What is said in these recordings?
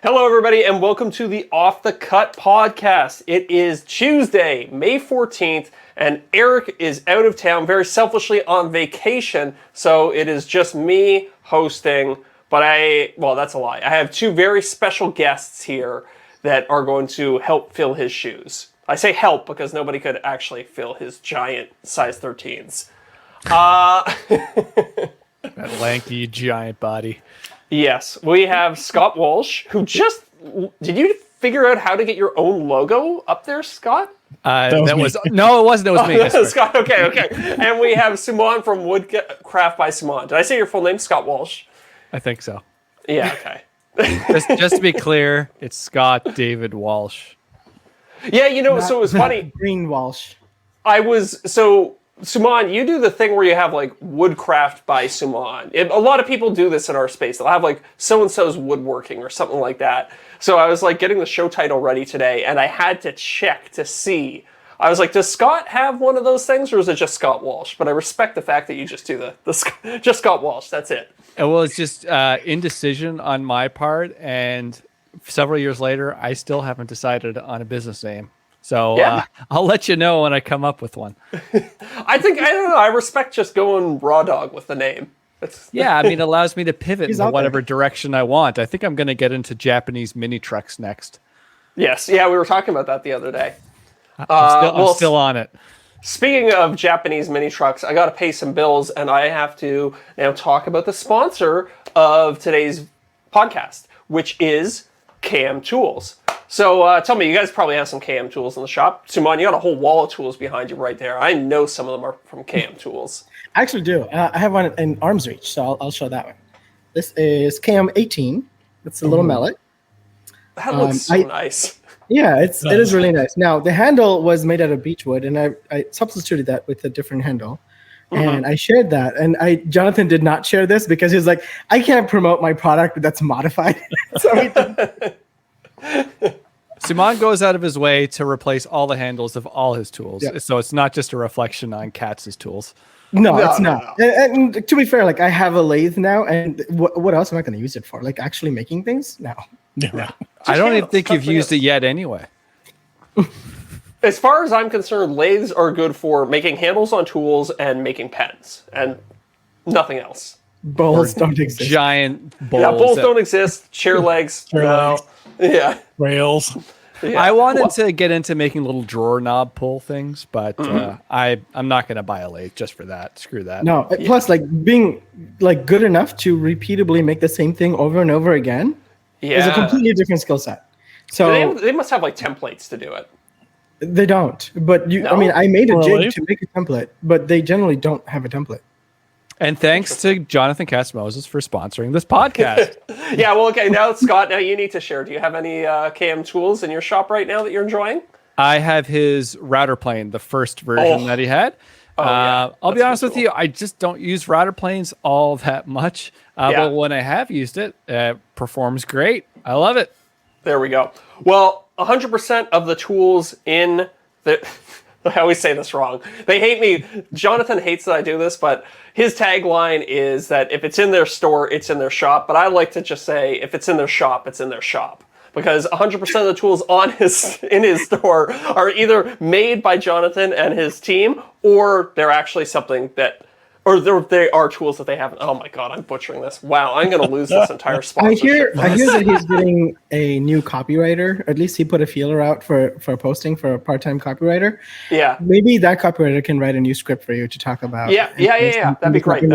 Hello, everybody, and welcome to the Off the Cut podcast. It is Tuesday, May 14th, and Eric is out of town, very selfishly on vacation, so it is just me hosting, but well, that's a lie. I have two very special guests here that are going to help fill his shoes. I say help because nobody could actually fill his giant size 13s. That lanky giant body. Yes, we have Scott Walsh, who just... Did you figure out how to get your own logo up there, Scott? No, it wasn't. That was me. Scott, okay. And we have Suman from Woodcraft by Suman. Did I say your full name, Scott Walsh? I think so. Yeah, okay. just to be clear, it's Scott David Walsh. Yeah, so it was funny. Green Walsh. Suman, you do the thing where you have like Woodcraft by Suman. A lot of people do this in our space. They'll have like so-and-so's woodworking or something like that. So I was like getting the show title ready today and I had to check to see. I was like, does Scott have one of those things or is it just Scott Walsh? But I respect the fact that you just do just Scott Walsh. That's it. Well, it's just indecision on my part. And several years later, I still haven't decided on a business name. So yeah. I'll let you know when I come up with one. I don't know. I respect just going raw dog with the name. It allows me to pivot in whatever direction I want. I think I'm going to get into Japanese mini trucks next. Yes. Yeah, we were talking about that the other day. I'm still on it. Speaking of Japanese mini trucks, I got to pay some bills and I have to now talk about the sponsor of today's podcast, which is KM Tools. So tell me, you guys probably have some KM Tools in the shop. Suman, you got a whole wall of tools behind you right there. I know some of them are from KM Tools. I actually do. I have one in arm's reach, so I'll show that one. This is KM 18. It's a little mallet. That looks so nice. Yeah, it is really nice. Now, the handle was made out of beechwood, and I substituted that with a different handle. And I shared that. And Jonathan did not share this because he's like, I can't promote my product that's modified. So he didn't. Suman goes out of his way to replace all the handles of all his tools. Yeah. So it's not just a reflection on Katz's tools. No, it's not. No. And to be fair, like I have a lathe now, and what else am I going to use it for? Like actually making things? No. I don't even think you've used it yet anyway. As far as I'm concerned, lathes are good for making handles on tools and making pens, and nothing else. Bowls don't exist. Giant bowls. Yeah, bowls don't exist. Chair legs. No. Yeah. Rails. Yeah. I wanted to get into making little drawer knob pull things, but I'm not going to buy a lathe just for that. Screw that. No. Plus, like being like good enough to repeatably make the same thing over and over again is a completely different skill set. So they must have like templates to do it. They don't. But I made a jig to make a template, but they generally don't have a template. And thanks to Jonathan Katz-Moses for sponsoring this podcast. Yeah, well, okay, now, Scott, now you need to share. Do you have any KM tools in your shop right now that you're enjoying? I have his router plane, the first version that he had. I'll be honest with you, I just don't use router planes all that much. But when I have used it, it performs great. I love it. There we go. Well, 100% of the tools in the... I always say this wrong. They hate me. Jonathan hates that I do this, but his tagline is that if it's in their store, it's in their shop. But I like to just say, if it's in their shop, it's in their shop. Because 100% of the tools in his store are either made by Jonathan and his team, or they're actually something that... Or they are tools that they haven't. Oh my God, I'm butchering this. Wow, I'm going to lose this entire sponsorship. I hear that he's getting a new copywriter. At least he put a feeler out for posting for a part-time copywriter. Yeah. Maybe that copywriter can write a new script for you to talk about. Yeah. That'd be great.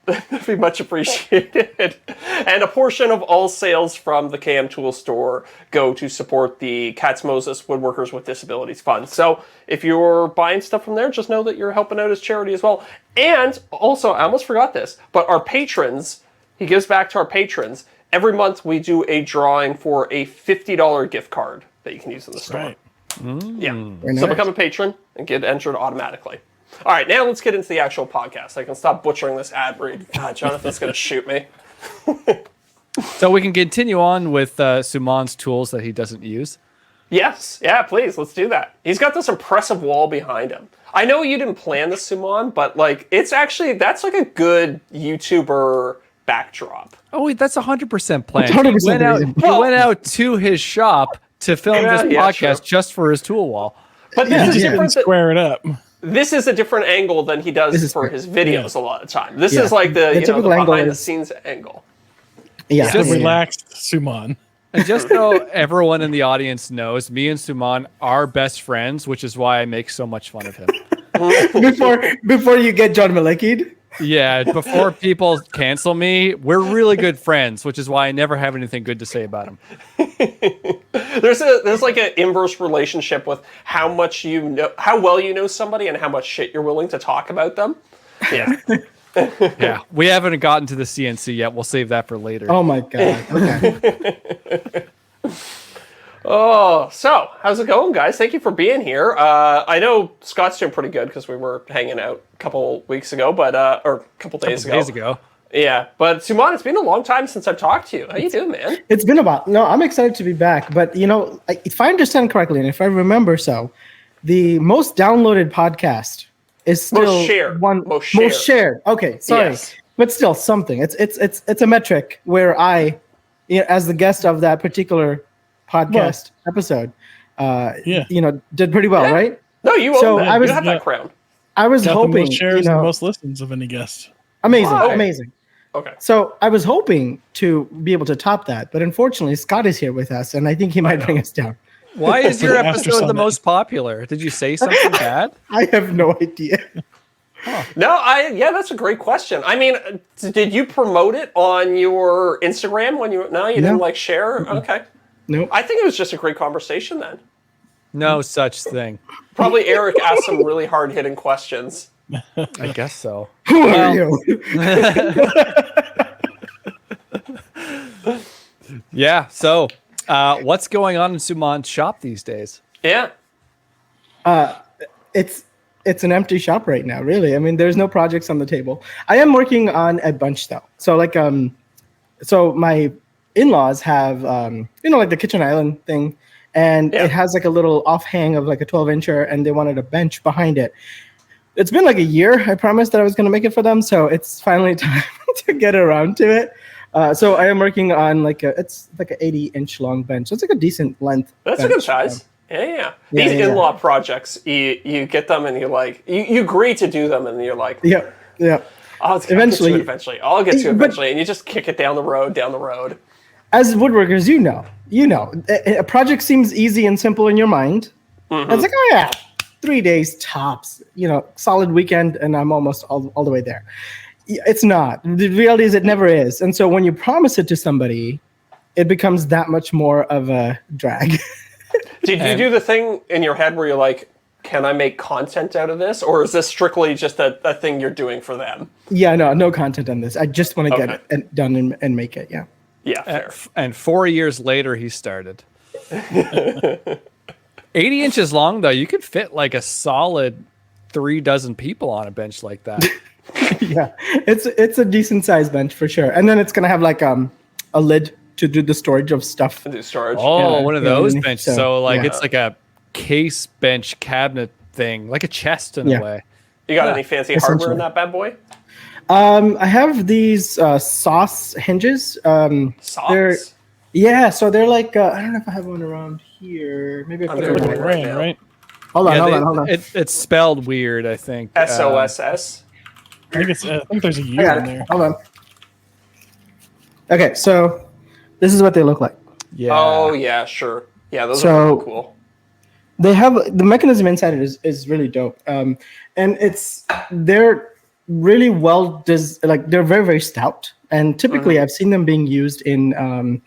That'd be much appreciated. And a portion of all sales from the KM Tool store go to support the Katz-Moses Woodworkers with Disabilities Fund. So if you're buying stuff from there, just know that you're helping out his charity as well. And also, I almost forgot this, but our patrons, he gives back to our patrons. Every month we do a drawing for a $50 gift card that you can use in the store. Right. Yeah. Nice. So become a patron and get entered automatically. All right, now let's get into the actual podcast. I can stop butchering this ad read. God, Jonathan's going to shoot me. So we can continue on with Suman's tools that he doesn't use. Yes. Yeah, please. Let's do that. He's got this impressive wall behind him. I know you didn't plan this, Suman, but like it's actually, that's like a good YouTuber backdrop. Oh, wait, that's 100% planned. 100% He went out, reason. he went out to his shop to film Yeah, this yeah, podcast true. just for his tool wall. But Yeah, this is yeah. different. Square it up. This is a different angle than he does This is for fair. his videos a lot of time. This Yeah. is like the, The you know, the typical angle behind the is- scenes angle. Yeah, Just yeah. Relaxed Suman. And just so everyone in the audience knows, me and Suman are best friends, which is why I make so much fun of him. before you get John Malekid. Yeah, before people cancel me, we're really good friends, which is why I never have anything good to say about him. There's like an inverse relationship with how much you know, how well you know somebody, and how much shit you're willing to talk about them. Yeah. Yeah, we haven't gotten to the CNC yet. We'll save that for later. Oh my god. Okay. Oh, so how's it going, guys? Thank you for being here. I know Scott's doing pretty good because we were hanging out a couple weeks ago, but or a couple days ago. Yeah, but Suman, it's been a long time since I've talked to you. How you doing, man? It's been a while. No, I'm excited to be back. But you know, if I understand correctly, and if I remember so, the most downloaded podcast is still most shared. Okay, sorry, Yes. but still something. It's a metric where I, you know, as the guest of that particular podcast episode, you know, did pretty well, Yeah. right? No, you own So that. I was- You have that crown. I was Got the hoping, most shares you know, and most listens of any guest. amazing, Wow. amazing. Okay. So I was hoping to be able to top that, but unfortunately, Scott is here with us, and I think he might bring us down. Why is your After episode the Summit. most popular? Did you say something bad? I have no idea. No, yeah, that's a great question. I mean, did you promote it on your Instagram when you? No, you didn't like share. Okay. Nope. I think it was just a great conversation then. No such thing. Probably Eric asked some really hard hitting questions. I guess so. Who are you? Yeah. So, what's going on in Suman's shop these days? Yeah. It's an empty shop right now, really. I mean, there's no projects on the table. I am working on a bunch though. So like so my in-laws have you know, like the kitchen island thing, and it has like a little offhang of like a 12-incher, and they wanted a bench behind it. It's been like a year. I promised that I was going to make it for them, so it's finally time to get around to it. So I am working on it's like an 80-inch long bench. So it's like a decent length. That's a bench. good size. Yeah. Yeah, These yeah, in-law projects, you get them and you're like, you agree to do them and you're like, Yeah. I'll Eventually. get to it eventually. I'll get to it But- eventually. And you just kick it down the road. As woodworkers, you know, a project seems easy and simple in your mind. Mm-hmm. It's like, oh yeah, 3 days tops, you know, solid weekend, and I'm almost all the way there. It's not. The reality is it never is. And so when you promise it to somebody, it becomes that much more of a drag. Did you do the thing in your head where you're like, can I make content out of this? Or is this strictly just a thing you're doing for them? Yeah, no content on this. I just want to Okay. get it done and make it, yeah. Yeah, fair. And 4 years later, he started. 80 inches long, though, you could fit like a solid 3 dozen people on a bench like that. Yeah, it's a decent size bench for sure. And then it's going to have like a lid to do the storage of stuff. Do storage. Oh, Yeah, one of yeah, those yeah. benches. So, So, like, yeah. it's like a case bench cabinet thing, like a chest in Yeah. a way. You got any fancy hardware in essentially. that bad boy? I have these sauce hinges. Sauce. So they're like I don't know if I have one around here. Maybe I put They're it Look like at right. the brand, right? Hold on, Yeah, hold on. It's spelled weird, I think. SOSS. I think there's a I year got in it. there. Hold on. Okay, so this is what they look like. Yeah. Oh, yeah, sure. Yeah, those So- are really cool. They have the mechanism inside it is really dope. And they're really they're very, very stout. And typically I've seen them being used in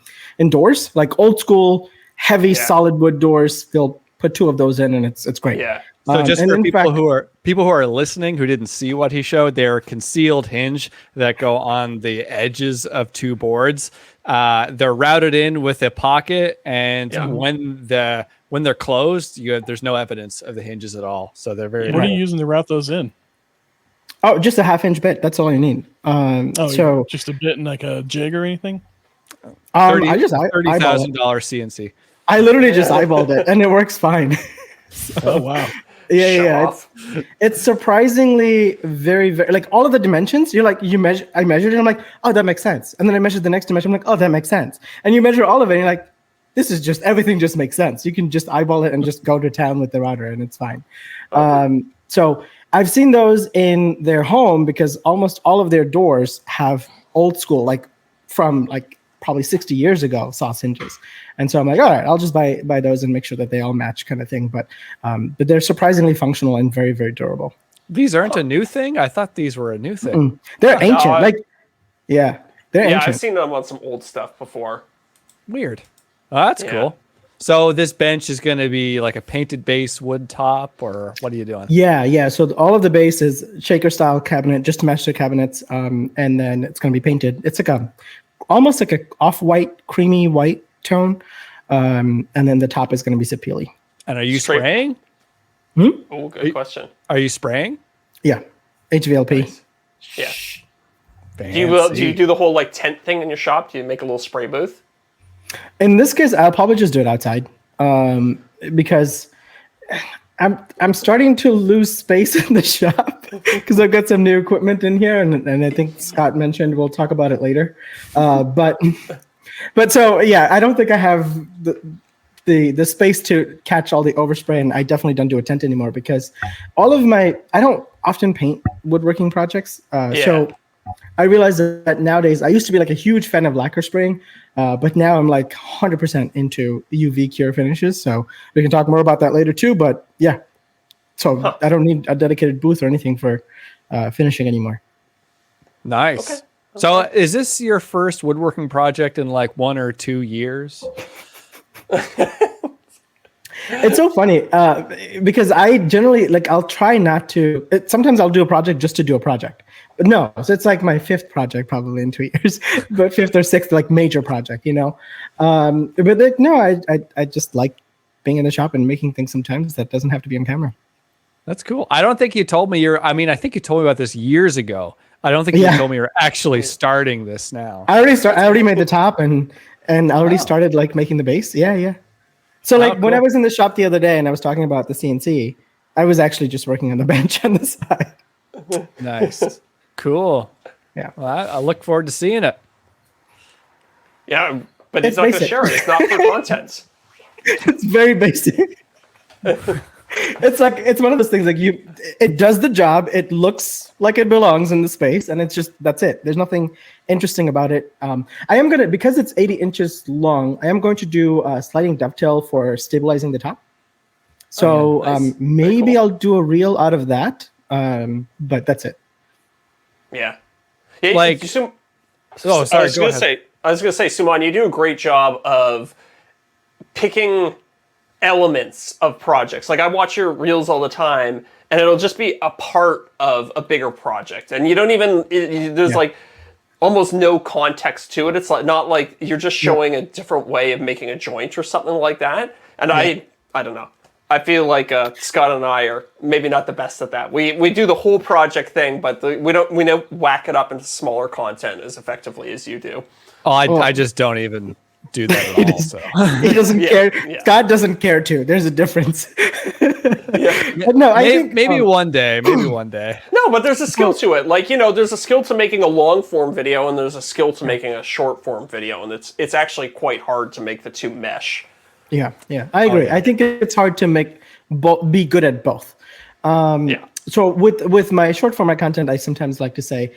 doors, like old school, heavy solid wood doors. They'll put 2 of those in and it's great. Yeah. So just and for in people fact- who are listening who didn't see what he showed, they're a concealed hinge that go on the edges of 2 boards. They're routed in with a pocket, and when they're closed, there's no evidence of the hinges at all. So they're very. What are you using to route those in? Oh, just a 1/2-inch bit. That's all you need. So Just a bit in like a jig or anything? I just eyeballed $30,000 it. CNC. I literally just eyeballed it and it works fine. Oh, wow. Yeah, Show yeah. off. It's surprisingly very, very like all of the dimensions. You're like I measured it. I'm like, oh, that makes sense. And then I measured the next dimension. I'm like, oh, that makes sense. And you measure all of it. And you're like, this is just everything just makes sense. You can just eyeball it and just go to town with the router, and it's fine. Okay. So I've seen those in their home because almost all of their doors have old school, like from like probably 60 years ago, sauce hinges. And so I'm like, all right, I'll just buy those and make sure that they all match kind of thing. But they're surprisingly functional and very, very durable. These aren't a new thing? I thought these were a new thing. They're ancient. They're ancient. I've seen them on some old stuff before. Weird. Oh, that's cool. So this bench is going to be like a painted base wood top, or what are you doing? Yeah. So all of the base is shaker style cabinet, just to match the cabinets, and then it's going to be painted. It's like almost like a off-white, creamy white tone, and then the top is going to be Sapili. And are you spraying? Oh, good question. Are you spraying? Yeah, HVLP. Nice. Yeah. Fancy. Do you do the whole like tent thing in your shop? Do you make a little spray booth? In this case, I'll probably just do it outside, because I'm starting to lose space in the shop because I've got some new equipment in here, and I think Scott mentioned we'll talk about it later. But so yeah, I don't think I have the space to catch all the overspray, and I definitely don't do a tent anymore because I don't often paint woodworking projects. So I realized that nowadays I used to be like a huge fan of lacquer spraying, but now I'm like 100% into UV cure finishes. So we can talk more about that later too. But yeah, so I don't need a dedicated booth or anything for finishing anymore. Nice. Okay. So is this your first woodworking project in like 1 or 2 years? It's so funny because I generally I'll try not to. Sometimes I'll do a project just to do a project. But no, so it's like my 5th project probably in 2 years, but 5th or 6th like major project, But no, I just like being in the shop and making things sometimes that doesn't have to be on camera. That's cool. I don't think you told me I think you told me about this years ago. I don't think you told me you're actually starting this now. I already made the top and I already started like making the base. Yeah. So when I was in the shop the other day and I was talking about the CNC, I was actually just working on the bench on the side. Nice. Cool. Yeah. Well, I look forward to seeing it. Yeah, but he's not going to share it. It's not for content. It's very basic. It's one of those things it does the job. It looks like it belongs in the space, and that's it. There's nothing interesting about it. I am gonna, because it's 80 inches long, I am going to do a sliding dovetail for stabilizing the top. So nice. maybe cool. I'll do a reel out of that. But that's it. Yeah. Sorry. I was going to say, Suman, you do a great job of picking elements of projects. Like I watch your reels all the time, and it'll just be a part of a bigger project, and you don't even there's like almost no context to it. It's like not like you're just showing a different way of making a joint or something like that. And I don't know. I feel like Scott and I are maybe not the best at that. We do the whole project thing, but we don't whack it up into smaller content as effectively as you do. Oh, I just don't even do that at all. So. He doesn't care. Yeah. Scott doesn't care too. There's a difference. But no, I think maybe one day. Maybe one day. No, but there's a skill to it. Like, there's a skill to making a long form video, and there's a skill to making a short form video, and it's actually quite hard to make the two mesh. Yeah, I agree. I think it's hard to be good at both. So with my short format content, I sometimes like to say,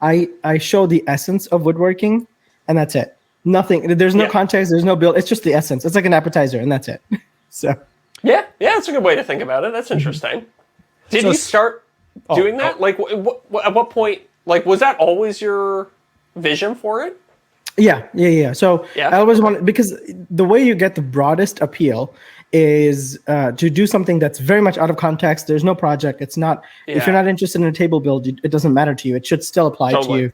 I show the essence of woodworking, and that's it. Nothing. There's no context. There's no build. It's just the essence. It's like an appetizer, and that's it. So. Yeah, that's a good way to think about it. That's interesting. Did you start doing that? Like, at what point? Like, was that always your vision for it? Yeah. So I always wanted, because the way you get the broadest appeal is to do something that's very much out of context. There's no project. It's not, if you're not interested in a table build, it doesn't matter to you. It should still apply to you.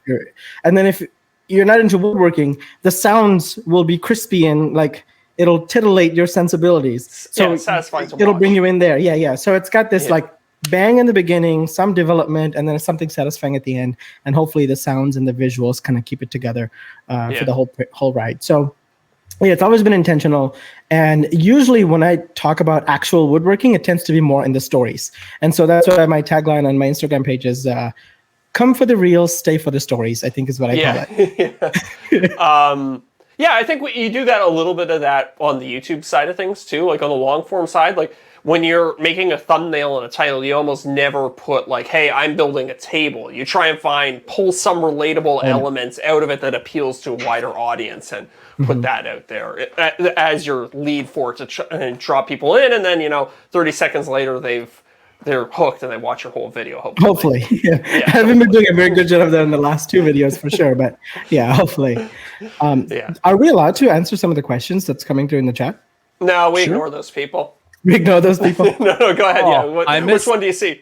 And then if you're not into woodworking, the sounds will be crispy and like, it'll titillate your sensibilities. So satisfying to it'll watch. bring you in there. Yeah. So it's got this like bang in the beginning, some development, and then something satisfying at the end. And hopefully the sounds and the visuals kind of keep it together for the whole ride. So Yeah, it's always been intentional. And usually when I talk about actual woodworking, it tends to be more in the stories. And so that's why my tagline on my Instagram page is come for the reels, stay for the stories, I think is what I call it. Yeah, I think you do that a little bit of that on the YouTube side of things too, like on the long form side. Like when you're making a thumbnail and a title, you almost never put like, hey, I'm building a table. You try and pull some relatable elements out of it that appeals to a wider audience and put that out there as your lead for it to draw people in. And then, 30 seconds later, they're hooked and they watch your whole video, hopefully. Yeah. I haven't been doing a very good job of that in the last 2 videos for sure, but yeah, hopefully. Are we allowed to answer some of the questions that's coming through in the chat? No, we ignore those people. We ignore those people? No, go ahead. Which one do you see?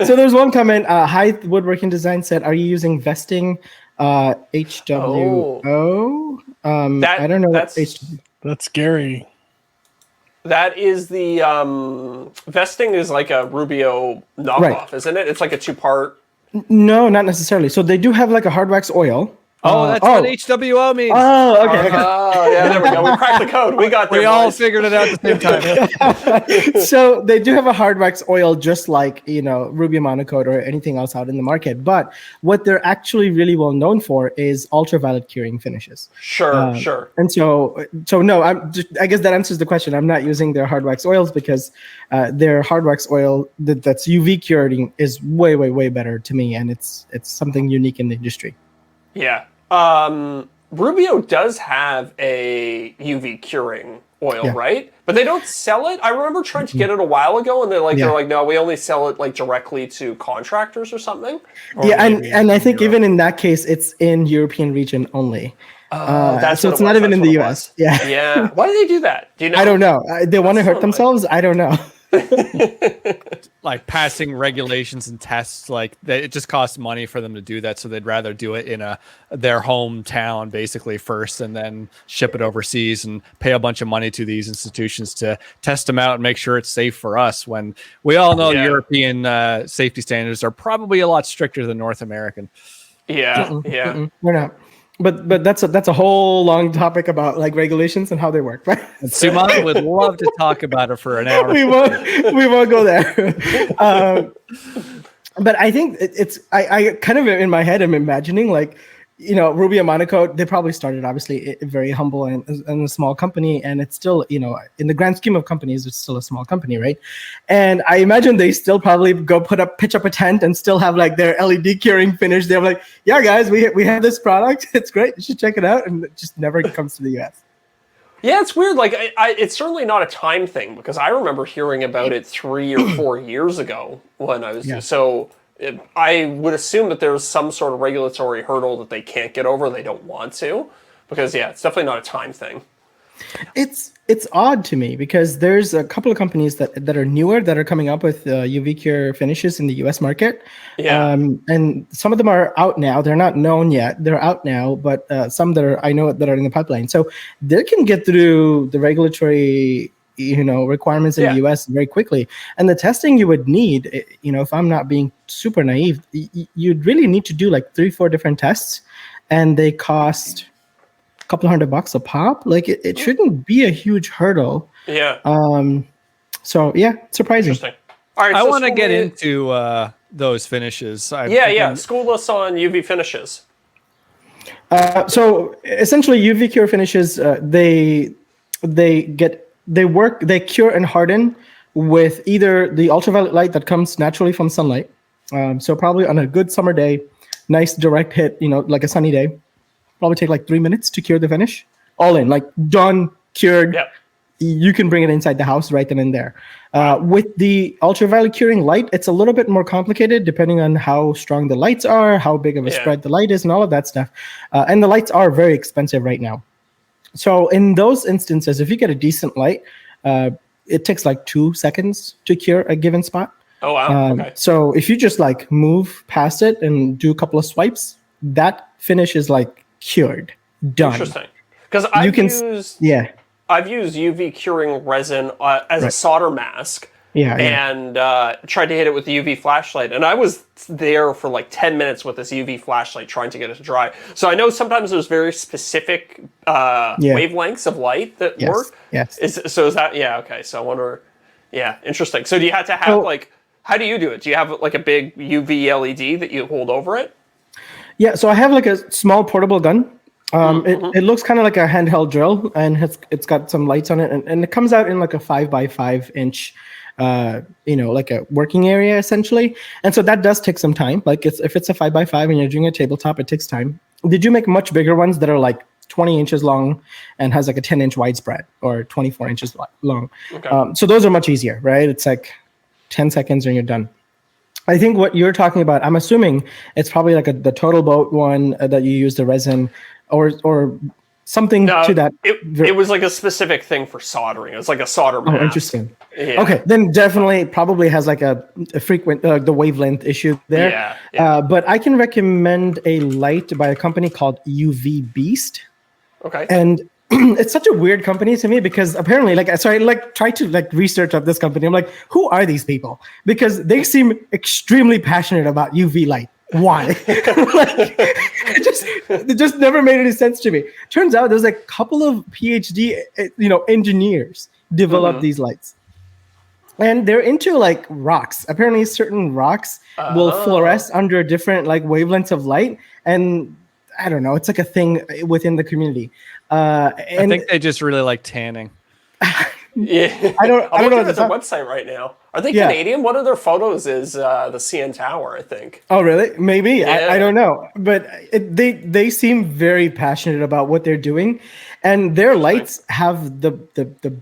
So there's one comment, Hi Woodworking Design said, are you using vesting HWO? I don't know what HWO. That's scary. That is the vesting is like a Rubio knockoff, isn't it? It's like a 2-part. No, not necessarily. So they do have like a hard wax oil. Oh, that's what HWO means. Oh, okay. Oh, yeah, there we go. We cracked the code. We got there. We all figured it out at the same time. So they do have a hard wax oil, just like, Rubio Monocoat or anything else out in the market. But what they're actually really well known for is ultraviolet curing finishes. Sure. And so no, I guess that answers the question. I'm not using their hard wax oils because their hard wax oil that's UV curing is way, way, way better to me. And it's something unique in the industry. Yeah. Rubio does have a UV curing oil, right? But they don't sell it. I remember trying to get it a while ago, and they're like, no, we only sell it like directly to contractors or something. And I think even in that case, it's in European region only. That's so it's not even in the US. Yeah. Why do they do that? Do you know? I don't know. They want to hurt themselves. I don't know. Like passing regulations and tests, it just costs money for them to do that, so they'd rather do it in their hometown basically first, and then ship it overseas and pay a bunch of money to these institutions to test them out and make sure it's safe for us. When we all know European safety standards are probably a lot stricter than North American. Yeah, we're not. But that's a whole long topic about like regulations and how they work, right? Suman would love to talk about it for an hour. We won't go there. But I think I kind of in my head I'm imagining like, Rubio Monocoat, they probably started obviously very humble and a small company, and it's still, in the grand scheme of companies, it's still a small company, right? And I imagine they still probably go pitch up a tent and still have like their LED curing finish. They're like, yeah, guys, we have this product. It's great. You should check it out. And it just never comes to the US. Yeah, it's weird. Like, it's certainly not a time thing, because I remember hearing about it 3 or 4 years ago when I was so. I would assume that there's some sort of regulatory hurdle that they can't get over. They don't want to, because it's definitely not a time thing. It's odd to me because there's a couple of companies that are newer that are coming up with UV cure finishes in the US market. Yeah. And some of them are out now. They're not known yet. They're out now, but some I know that are in the pipeline. So they can get through the regulatory requirements in the US very quickly. And the testing you would need, if I'm not being super naive, you'd really need to do like 3-4 different tests, and they cost a couple $100 a pop. Like it shouldn't be a huge hurdle. Yeah. So surprising. Interesting. All right. I want to get into those finishes. School us on UV finishes. So essentially UV cure finishes, they cure and harden with either the ultraviolet light that comes naturally from sunlight. So probably on a good summer day, nice direct hit, like a sunny day, probably take like 3 minutes to cure the finish. All in, like done, cured. Yep. You can bring it inside the house right then and there. With the ultraviolet curing light, it's a little bit more complicated depending on how strong the lights are, how big of a spread the light is, and all of that stuff. And the lights are very expensive right now. So in those instances, if you get a decent light, it takes like 2 seconds to cure a given spot. Oh, wow. Okay. So if you just like move past it and do a couple of swipes, that finish is like cured, done. Interesting. Because I've used UV curing resin as a solder mask Yeah, yeah. and tried to hit it with the UV flashlight. And I was there for like 10 minutes with this UV flashlight trying to get it to dry. So I know sometimes there's very specific wavelengths of light that Yes. work. Yes. Is that, yeah, okay. So I wonder, yeah, interesting. So do you have to have like, how do you do it? Do you have like a big UV LED that you hold over it? Yeah, so I have like a small portable gun. It looks kind of like a handheld drill, and it's got some lights on it, and it comes out in like a 5x5 inch, like a working area essentially. And so that does take some time. Like if it's a 5x5 and you're doing a tabletop, it takes time. Did you make much bigger ones that are like 20 inches long and has like a 10-inch widespread or 24 inches long? Okay. So those are much easier, right? It's like 10 seconds and you're done. I think what you're talking about, I'm assuming it's probably like the Total Boat one that you use the resin or something to that. It was like a specific thing for soldering. It was like a solder mask. Oh, interesting. Yeah. Okay, then definitely probably has like a frequent the wavelength issue there. Yeah. But I can recommend a light by a company called UV Beast. Okay. And it's such a weird company to me because apparently, I tried to research of this company. I'm like, who are these people? Because they seem extremely passionate about UV light. Why? It just never made any sense to me. Turns out there's a couple of PhD, engineers develop these lights, and they're into like rocks. Apparently, certain rocks will fluoresce under different like wavelengths of light, and I don't know. It's like a thing within the community. I think they just really like tanning. Yeah, I don't know. At their website right now. Are they Canadian? One of their photos is the CN Tower, I think. Oh, really? Maybe. Yeah. I don't know. But they seem very passionate about what they're doing, and their lights have the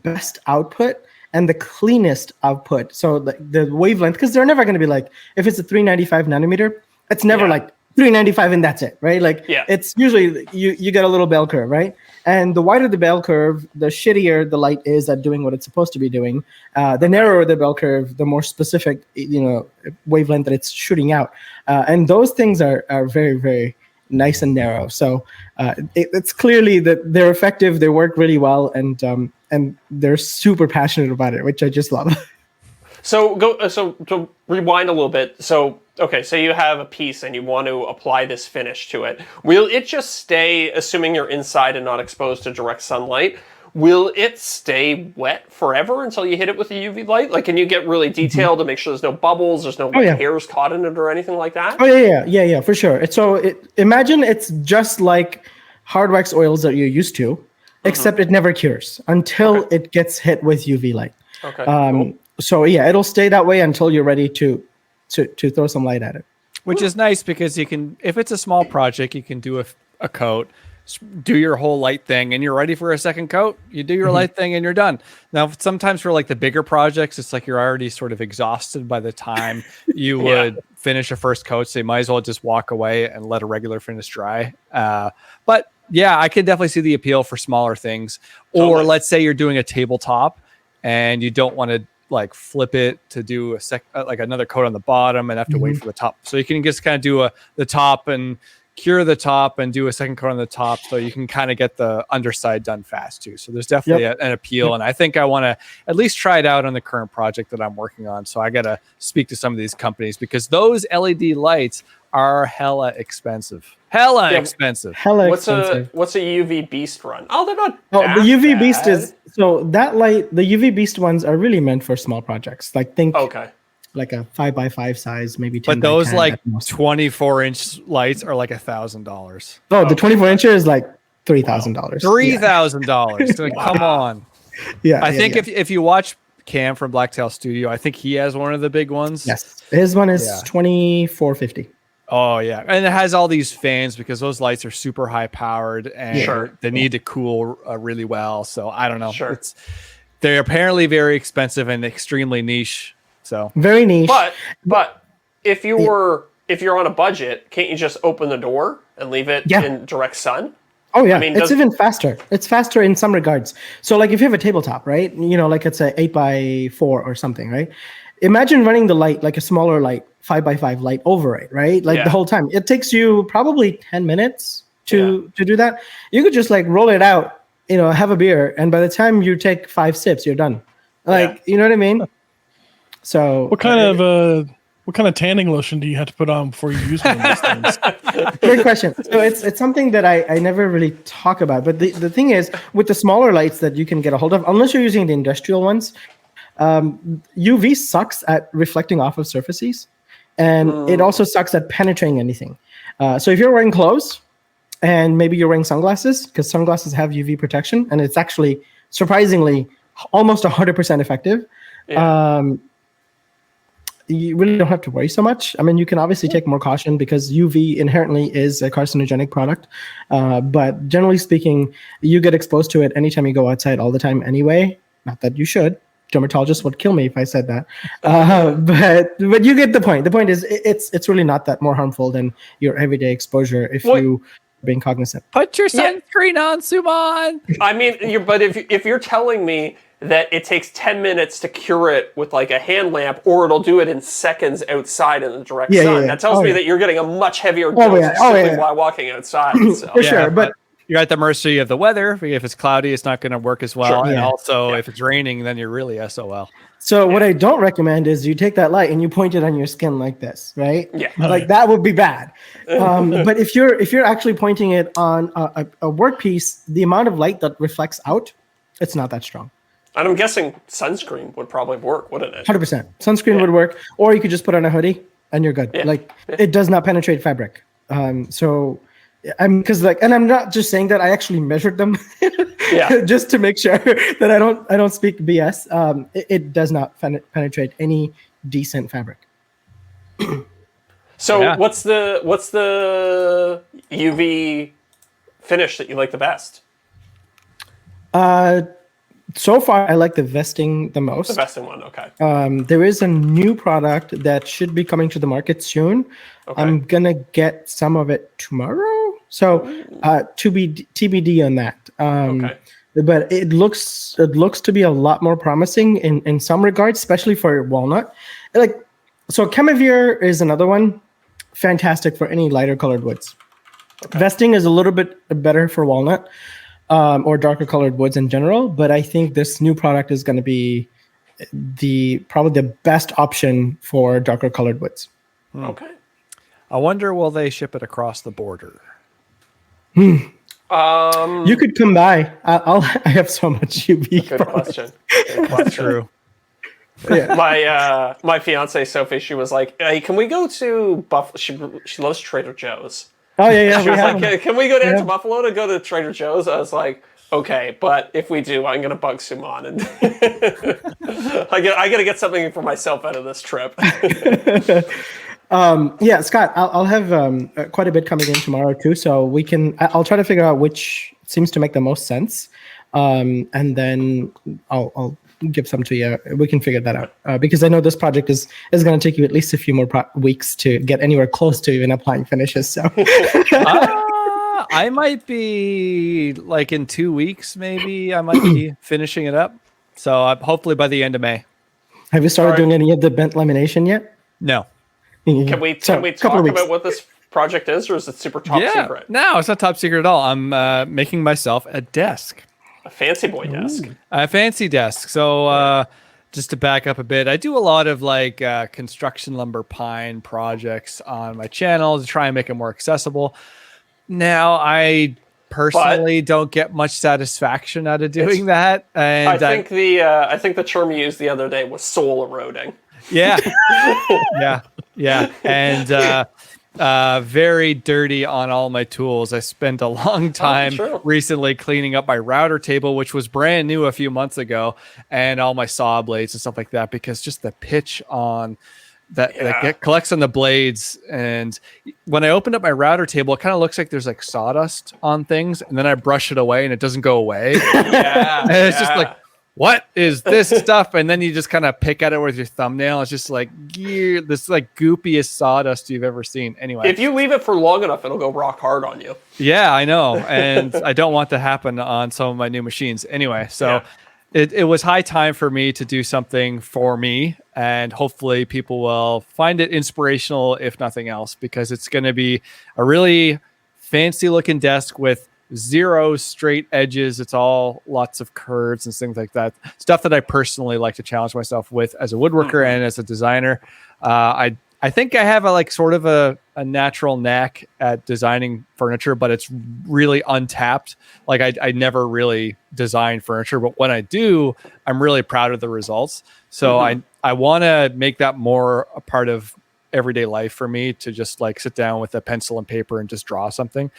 best output and the cleanest output. So the wavelength, because they're never going to be like, if it's a 395 nanometer, it's never like 395 and that's it, right? Like it's usually you get a little bell curve, right? And the wider the bell curve, the shittier the light is at doing what it's supposed to be doing. The narrower the bell curve, the more specific wavelength that it's shooting out. And those things are very, very nice and narrow. So it's clearly that they're effective. They work really well, and they're super passionate about it, which I just love. So to rewind a little bit. So okay, so you have a piece and you want to apply this finish to it. Will it just stay, assuming you're inside and not exposed to direct sunlight, will it stay wet forever until you hit it with a UV light? Like, can you get really detailed to make sure there's no bubbles, there's no hairs caught in it or anything like that? Oh yeah, for sure. Imagine it's just like hard wax oils that you're used to, except it never cures until it gets hit with UV light. Okay. Cool. So yeah, it'll stay that way until you're ready to throw some light at it. Which is nice because you can, if it's a small project, you can do a coat, do your whole light thing, and you're ready for a second coat. You do your light thing and you're done. Now, sometimes for like the bigger projects, it's like you're already sort of exhausted by the time you would finish a first coat. So you might as well just walk away and let a regular finish dry. But yeah, I can definitely see the appeal for smaller things. Or let's say you're doing a tabletop and you don't want to like flip it to do like another coat on the bottom and have to wait for the top. So you can just kind of do the top and cure the top and do a second coat on the top, so you can kind of get the underside done fast too. So there's definitely an appeal, and I think I want to at least try it out on the current project that I'm working on. So I got to speak to some of these companies because those LED lights are hella expensive. Expensive. What's a UV Beast run? Oh, they're not. The UV Beast is so that light. The UV Beast ones are really meant for small projects. Like think like a 5x5 size, maybe 10. But those like 24-inch lights are like $1,000. Oh, the 24-inch is like $3,000. $3,000. Come on. Yeah. I think if you watch Cam from Blacktail Studio, I think he has one of the big ones. Yes, his one is $2,450. Oh yeah, and it has all these fans because those lights are super high powered and they need to cool really well. So I don't know. They're apparently very expensive and extremely niche. So very niche. But if you're on a budget, can't you just open the door and leave it in direct sun? Oh yeah, I mean, it's even faster. It's faster in some regards. So like if you have a tabletop, right? Like it's a 8x4 or something, right? Imagine running the light like a smaller light, 5x5 light over it, right? Like the whole time. It takes you probably 10 minutes to do that. You could just like roll it out, have a beer, and by the time you take 5 sips, you're done. Like, you know what I mean? So What kind of tanning lotion do you have to put on before you use one of those things? Great question. So it's something that I never really talk about. But the thing is, with the smaller lights that you can get a hold of, unless you're using the industrial ones, UV sucks at reflecting off of surfaces, and it also sucks at penetrating anything. So if you're wearing clothes and maybe you're wearing sunglasses, because sunglasses have UV protection, and it's actually surprisingly almost 100% effective. Yeah. You really don't have to worry so much. I mean, you can obviously take more caution because UV inherently is a carcinogenic product. But generally speaking, you get exposed to it anytime you go outside all the time anyway. Not that you should. Dermatologists would kill me if I said that. But you get the point. The point is it's really not that more harmful than your everyday exposure if you are being cognizant. Put your sunscreen on, Suman. I mean, but if you're telling me that it takes 10 minutes to cure it with like a hand lamp, or it'll do it in seconds outside in the direct sun. That tells me that you're getting a much heavier dose simply while walking outside. So. For sure, but you're at the mercy of the weather. If it's cloudy, it's not going to work as well. Sure. And also, if it's raining, then you're really SOL. So what I don't recommend is you take that light and you point it on your skin like this, right? Yeah. Like that would be bad. But if you're actually pointing it on a workpiece, the amount of light that reflects out, it's not that strong. And I'm guessing sunscreen would probably work, wouldn't it? 100%. Sunscreen would work, or you could just put on a hoodie and you're good. It does not penetrate fabric. So I'm and I'm not just saying that. I actually measured them, just to make sure that I don't speak BS. It does not penetrate any decent fabric. So what's the UV finish that you like the best? So far, I like the vesting the most. The vesting one, okay. There is a new product that should be coming to the market soon. Okay. I'm gonna get some of it tomorrow, so to be TBD on that. But it looks to be a lot more promising in some regards, especially for walnut. So Chemivir is another one, fantastic for any lighter colored woods. Okay. Vesting is a little bit better for walnut. Or darker colored woods in general, but I think this new product is going to be probably the best option for darker colored woods. Okay. I wonder, will they ship it across the border? You could come by. I have so much UV. Good question. That's true. Yeah. My fiance Sophie, she was like, "Hey, can we go to Buffalo?" She loves Trader Joe's. Oh yeah. She was like, "Can we go down to Buffalo to go to Trader Joe's?" I was like, "Okay, but if we do, I'm gonna bug Suman and I gotta get something for myself out of this trip." Scott, I'll have quite a bit coming in tomorrow too, so I'll try to figure out which seems to make the most sense, and then I'll give some to you. We can figure that out because I know this project is going to take you at least a few more weeks to get anywhere close to even applying finishes. So I might be like in 2 weeks, maybe I might be finishing it up. So hopefully by the end of May. Have you started doing any of the bent lamination yet? No. Can we talk about what this project is, or is it super top secret? No, it's not top secret at all. I'm making myself a desk. A fancy boy desk. A fancy desk. So just to back up a bit, I do a lot of like construction lumber pine projects on my channel to try and make it more accessible. Now, I personally don't get much satisfaction out of doing that. And I think the term you used the other day was soul eroding. Yeah. And very dirty on all my tools. I spent a long time recently cleaning up my router table, which was brand new a few months ago, and all my saw blades and stuff like that, because just the pitch on that it collects on the blades. And when I opened up my router table, it kind of looks like there's like sawdust on things, and then I brush it away and it doesn't go away. And it's just like, what is this stuff? And then you just kind of pick at it with your thumbnail. It's just like this like goopiest sawdust you've ever seen. Anyway, if you leave it for long enough, it'll go rock hard on you. Yeah, I know. And I don't want to happen on some of my new machines. Anyway, so it was high time for me to do something for me. And hopefully people will find it inspirational, if nothing else, because it's going to be a really fancy looking desk with zero straight edges. It's all lots of curves and things like that. Stuff that I personally like to challenge myself with as a woodworker and as a designer. I think I have a sort of a natural knack at designing furniture, but it's really untapped. Like I never really design furniture, but when I do, I'm really proud of the results. So I want to make that more a part of everyday life for me, to just sit down with a pencil and paper and just draw something.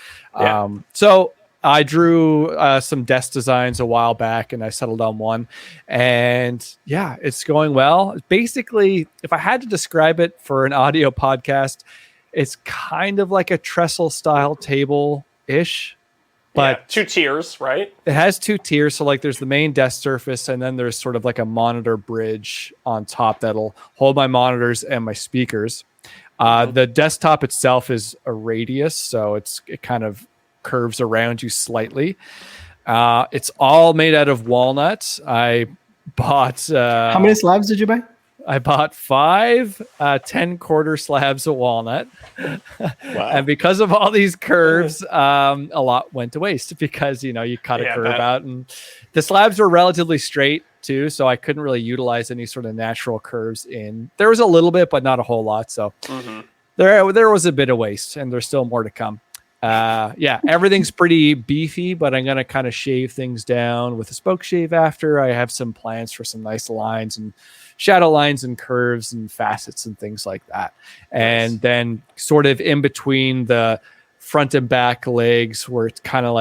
So I drew some desk designs a while back, and I settled on one, and yeah, it's going well. Basically, if I had to describe it for an audio podcast, it's kind of like a trestle style table ish, but 2 tiers, right? It has 2 tiers. So there's the main desk surface, and then there's sort of like a monitor bridge on top that'll hold my monitors and my speakers. The desktop itself is a radius, so it kind of curves around you slightly. It's all made out of walnuts. I bought how many slabs did you buy? I bought 5 10-quarter slabs of walnut. Wow. And because of all these curves, a lot went to waste, because you cut a curve out, and the slabs were relatively straight too, so I couldn't really utilize any sort of natural curves in. There was a little bit, but not a whole lot. So there was a bit of waste, and there's still more to come. Everything's pretty beefy, but I'm gonna kind of shave things down with a spoke shave after. I have some plans for some nice lines and shadow lines and curves and facets and things like that. And then sort of in between the front and back legs, where it's kind of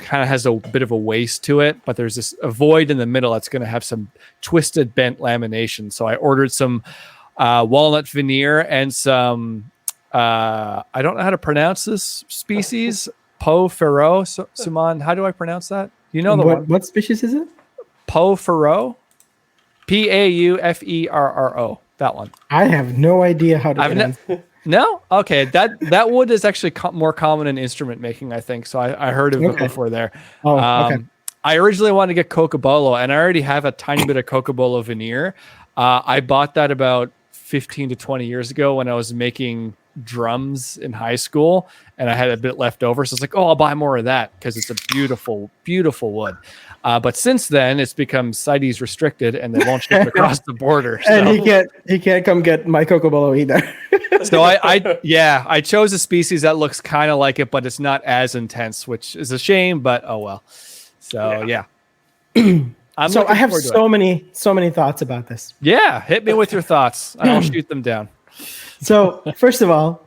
has a bit of a waist to it, but there's a void in the middle that's going to have some twisted bent lamination. So I ordered some walnut veneer and some I don't know how to pronounce this species. Pot Ferro. Suman, how do I pronounce that? You know what species is it? Pot Ferro. Pauferro. That one. I have no idea how to pronounce it. No? Okay. That wood is actually more common in instrument making, I think. So I heard of it before there. Oh, okay. I originally wanted to get Cocobolo, and I already have a tiny bit of Cocobolo veneer. I bought that about 15 to 20 years ago when I was making drums in high school, and I had a bit left over. So it's I'll buy more of that, because it's a beautiful, beautiful wood. But since then, it's become CITES restricted, and they won't ship across the border. So. And he can't come get my Cocobolo either. So I chose a species that looks kind of like it, but it's not as intense, which is a shame. But oh well. So yeah. I have so many thoughts about this. Yeah, hit me with your thoughts. I'll shoot them down. So first of all,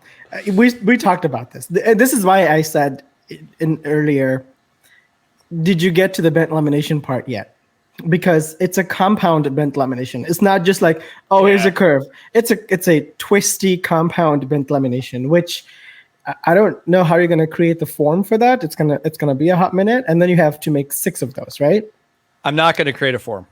we talked about this. This is why I said earlier, did you get to the bent lamination part yet? Because it's a compound bent lamination. It's not just here's a curve. It's a twisty compound bent lamination, which I don't know how you're going to create the form for that. It's gonna be a hot minute, and then you have to make 6 of those, right? I'm not going to create a form.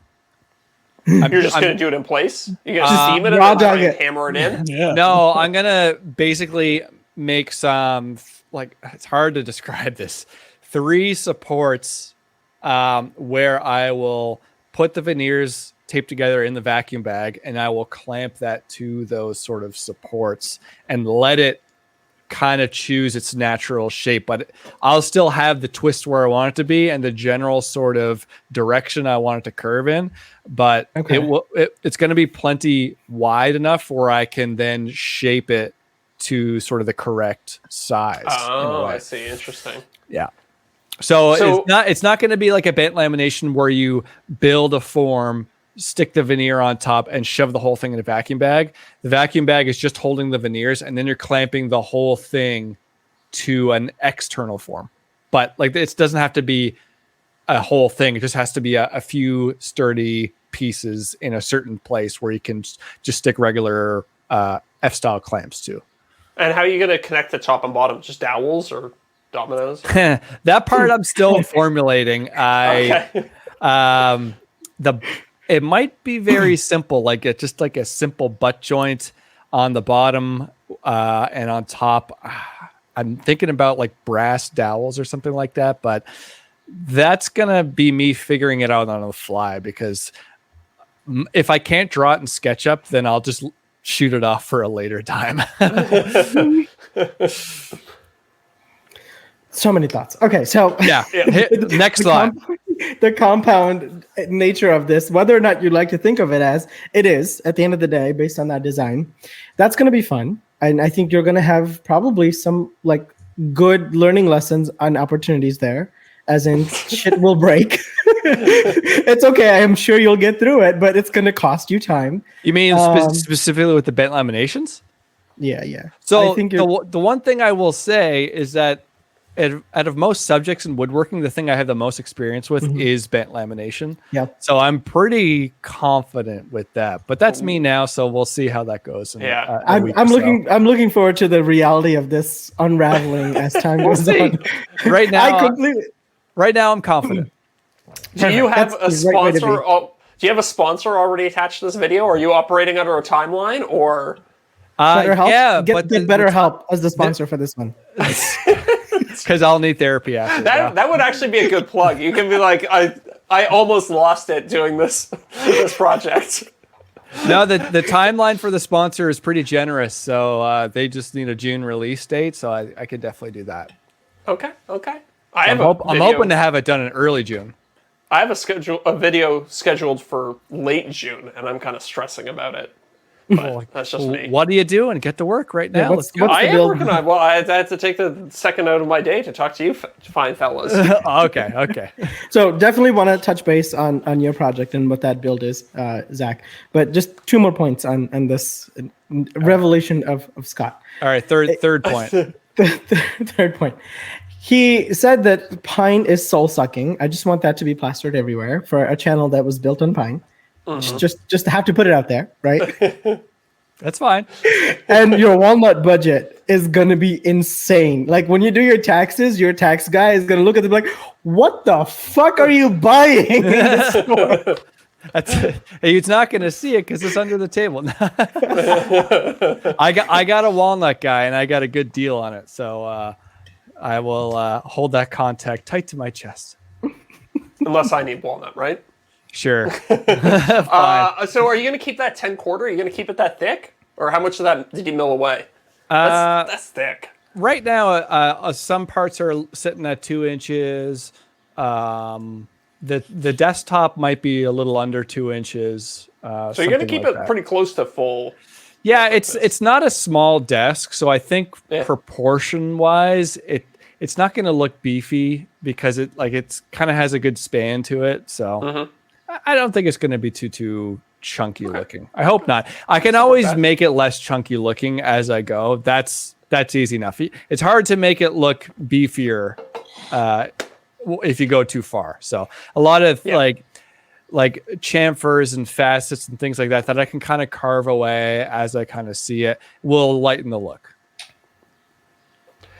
You're just going to do it in place? You're going to steam it and then try and hammer it in? Yeah. No, I'm going to basically make some, it's hard to describe this, 3 supports where I will put the veneers taped together in the vacuum bag, and I will clamp that to those sort of supports and let it kind of choose its natural shape, but I'll still have the twist where I want it to be and the general sort of direction I want it to curve in, but it's going to be plenty wide enough where I can then shape it to sort of the correct size. Oh, I see. Interesting. Yeah. So it's not going to be like a bent lamination where you build a form, stick the veneer on top, and shove the whole thing in a vacuum bag. The vacuum bag is just holding the veneers, and then you're clamping the whole thing to an external form. But it doesn't have to be a whole thing. It just has to be a few sturdy pieces in a certain place where you can just stick regular F-style clamps to. And how are you going to connect the top and bottom? Just dowels or dominoes? That part I'm still formulating. It might be very simple, just like a simple butt joint on the bottom and on top. I'm thinking about brass dowels or something like that, but that's going to be me figuring it out on the fly, because if I can't draw it in SketchUp, then I'll just shoot it off for a later time. So many thoughts. Okay, so Yeah. Next slide. The compound nature of this, whether or not you like to think of it as it is, at the end of the day, based on that design, that's going to be fun. And I think you're going to have probably some like good learning lessons and opportunities there, as in shit will break. It's okay. I am sure you'll get through it, but it's going to cost you time. You mean specifically with the bent laminations? Yeah. So I think the one thing I will say is that out of most subjects in woodworking, the thing I have the most experience with is bent lamination. Yeah. So I'm pretty confident with that. But that's me now, so we'll see how that goes. I'm looking forward to the reality of this unraveling as time goes on. Right now, right now I'm confident. Do you have a That's the right way to sponsor? be. Do you have a sponsor already attached to this video? Or are you operating under a timeline, or? BetterHelp? Yeah, get but BetterHelp as the sponsor for this one. Because I'll need therapy after That would actually be a good plug. You can be like, I almost lost it doing this project. No, the timeline for the sponsor is pretty generous, so they just need a June release date, so I could definitely do that. Okay. I'm hoping to have it done in early June. I have a video scheduled for late June, and I'm kind of stressing about it. But that's just me. What are you doing? Get to work right now. Let's go. I am working on it. Well, I had to take the second out of my day to talk to you fine fellas. Okay. So definitely want to touch base on your project and what that build is, Zach. But just 2 more points on this revelation of Scott. All right, third point. Third point. He said that pine is soul sucking. I just want that to be plastered everywhere for a channel that was built on pine. Just have to put it out there, right? That's fine. And your walnut budget is gonna be insane. Like when you do your taxes, your tax guy is gonna look at them like, "What the fuck are you buying in this store?" He's not gonna see it because it's under the table. I got a walnut guy, and I got a good deal on it, so I will hold that contact tight to my chest. Unless I need walnut, right? Sure. So are you going to keep that 10 quarter? Are you going to keep it that thick? Or how much of that did you mill away? That's thick. Right now, some parts are sitting at 2 inches. The desktop might be a little under 2 inches. So you're going to keep it pretty close to full. Yeah, it's not a small desk, so I think proportion-wise, it's not going to look beefy because it's kind of has a good span to it. So I don't think it's going to be too chunky looking. I hope not. I can always make it less chunky looking as I go. That's easy enough. It's hard to make it look beefier if you go too far. So a lot of like chamfers and facets and things like that I can kind of carve away as I kind of see it will lighten the look.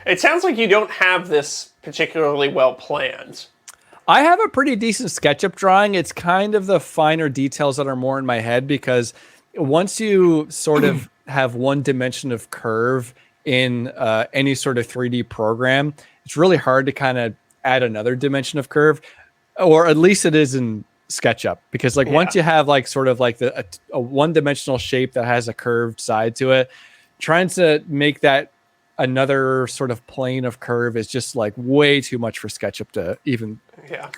It sounds like you don't have this particularly well planned. I have a pretty decent SketchUp drawing. It's kind of the finer details that are more in my head because once you sort of have one dimension of curve in any sort of 3D program, it's really hard to kind of add another dimension of curve, or at least it is in SketchUp, because once you have sort of a one-dimensional shape that has a curved side to it, trying to make that another sort of plane of curve is just way too much for SketchUp to even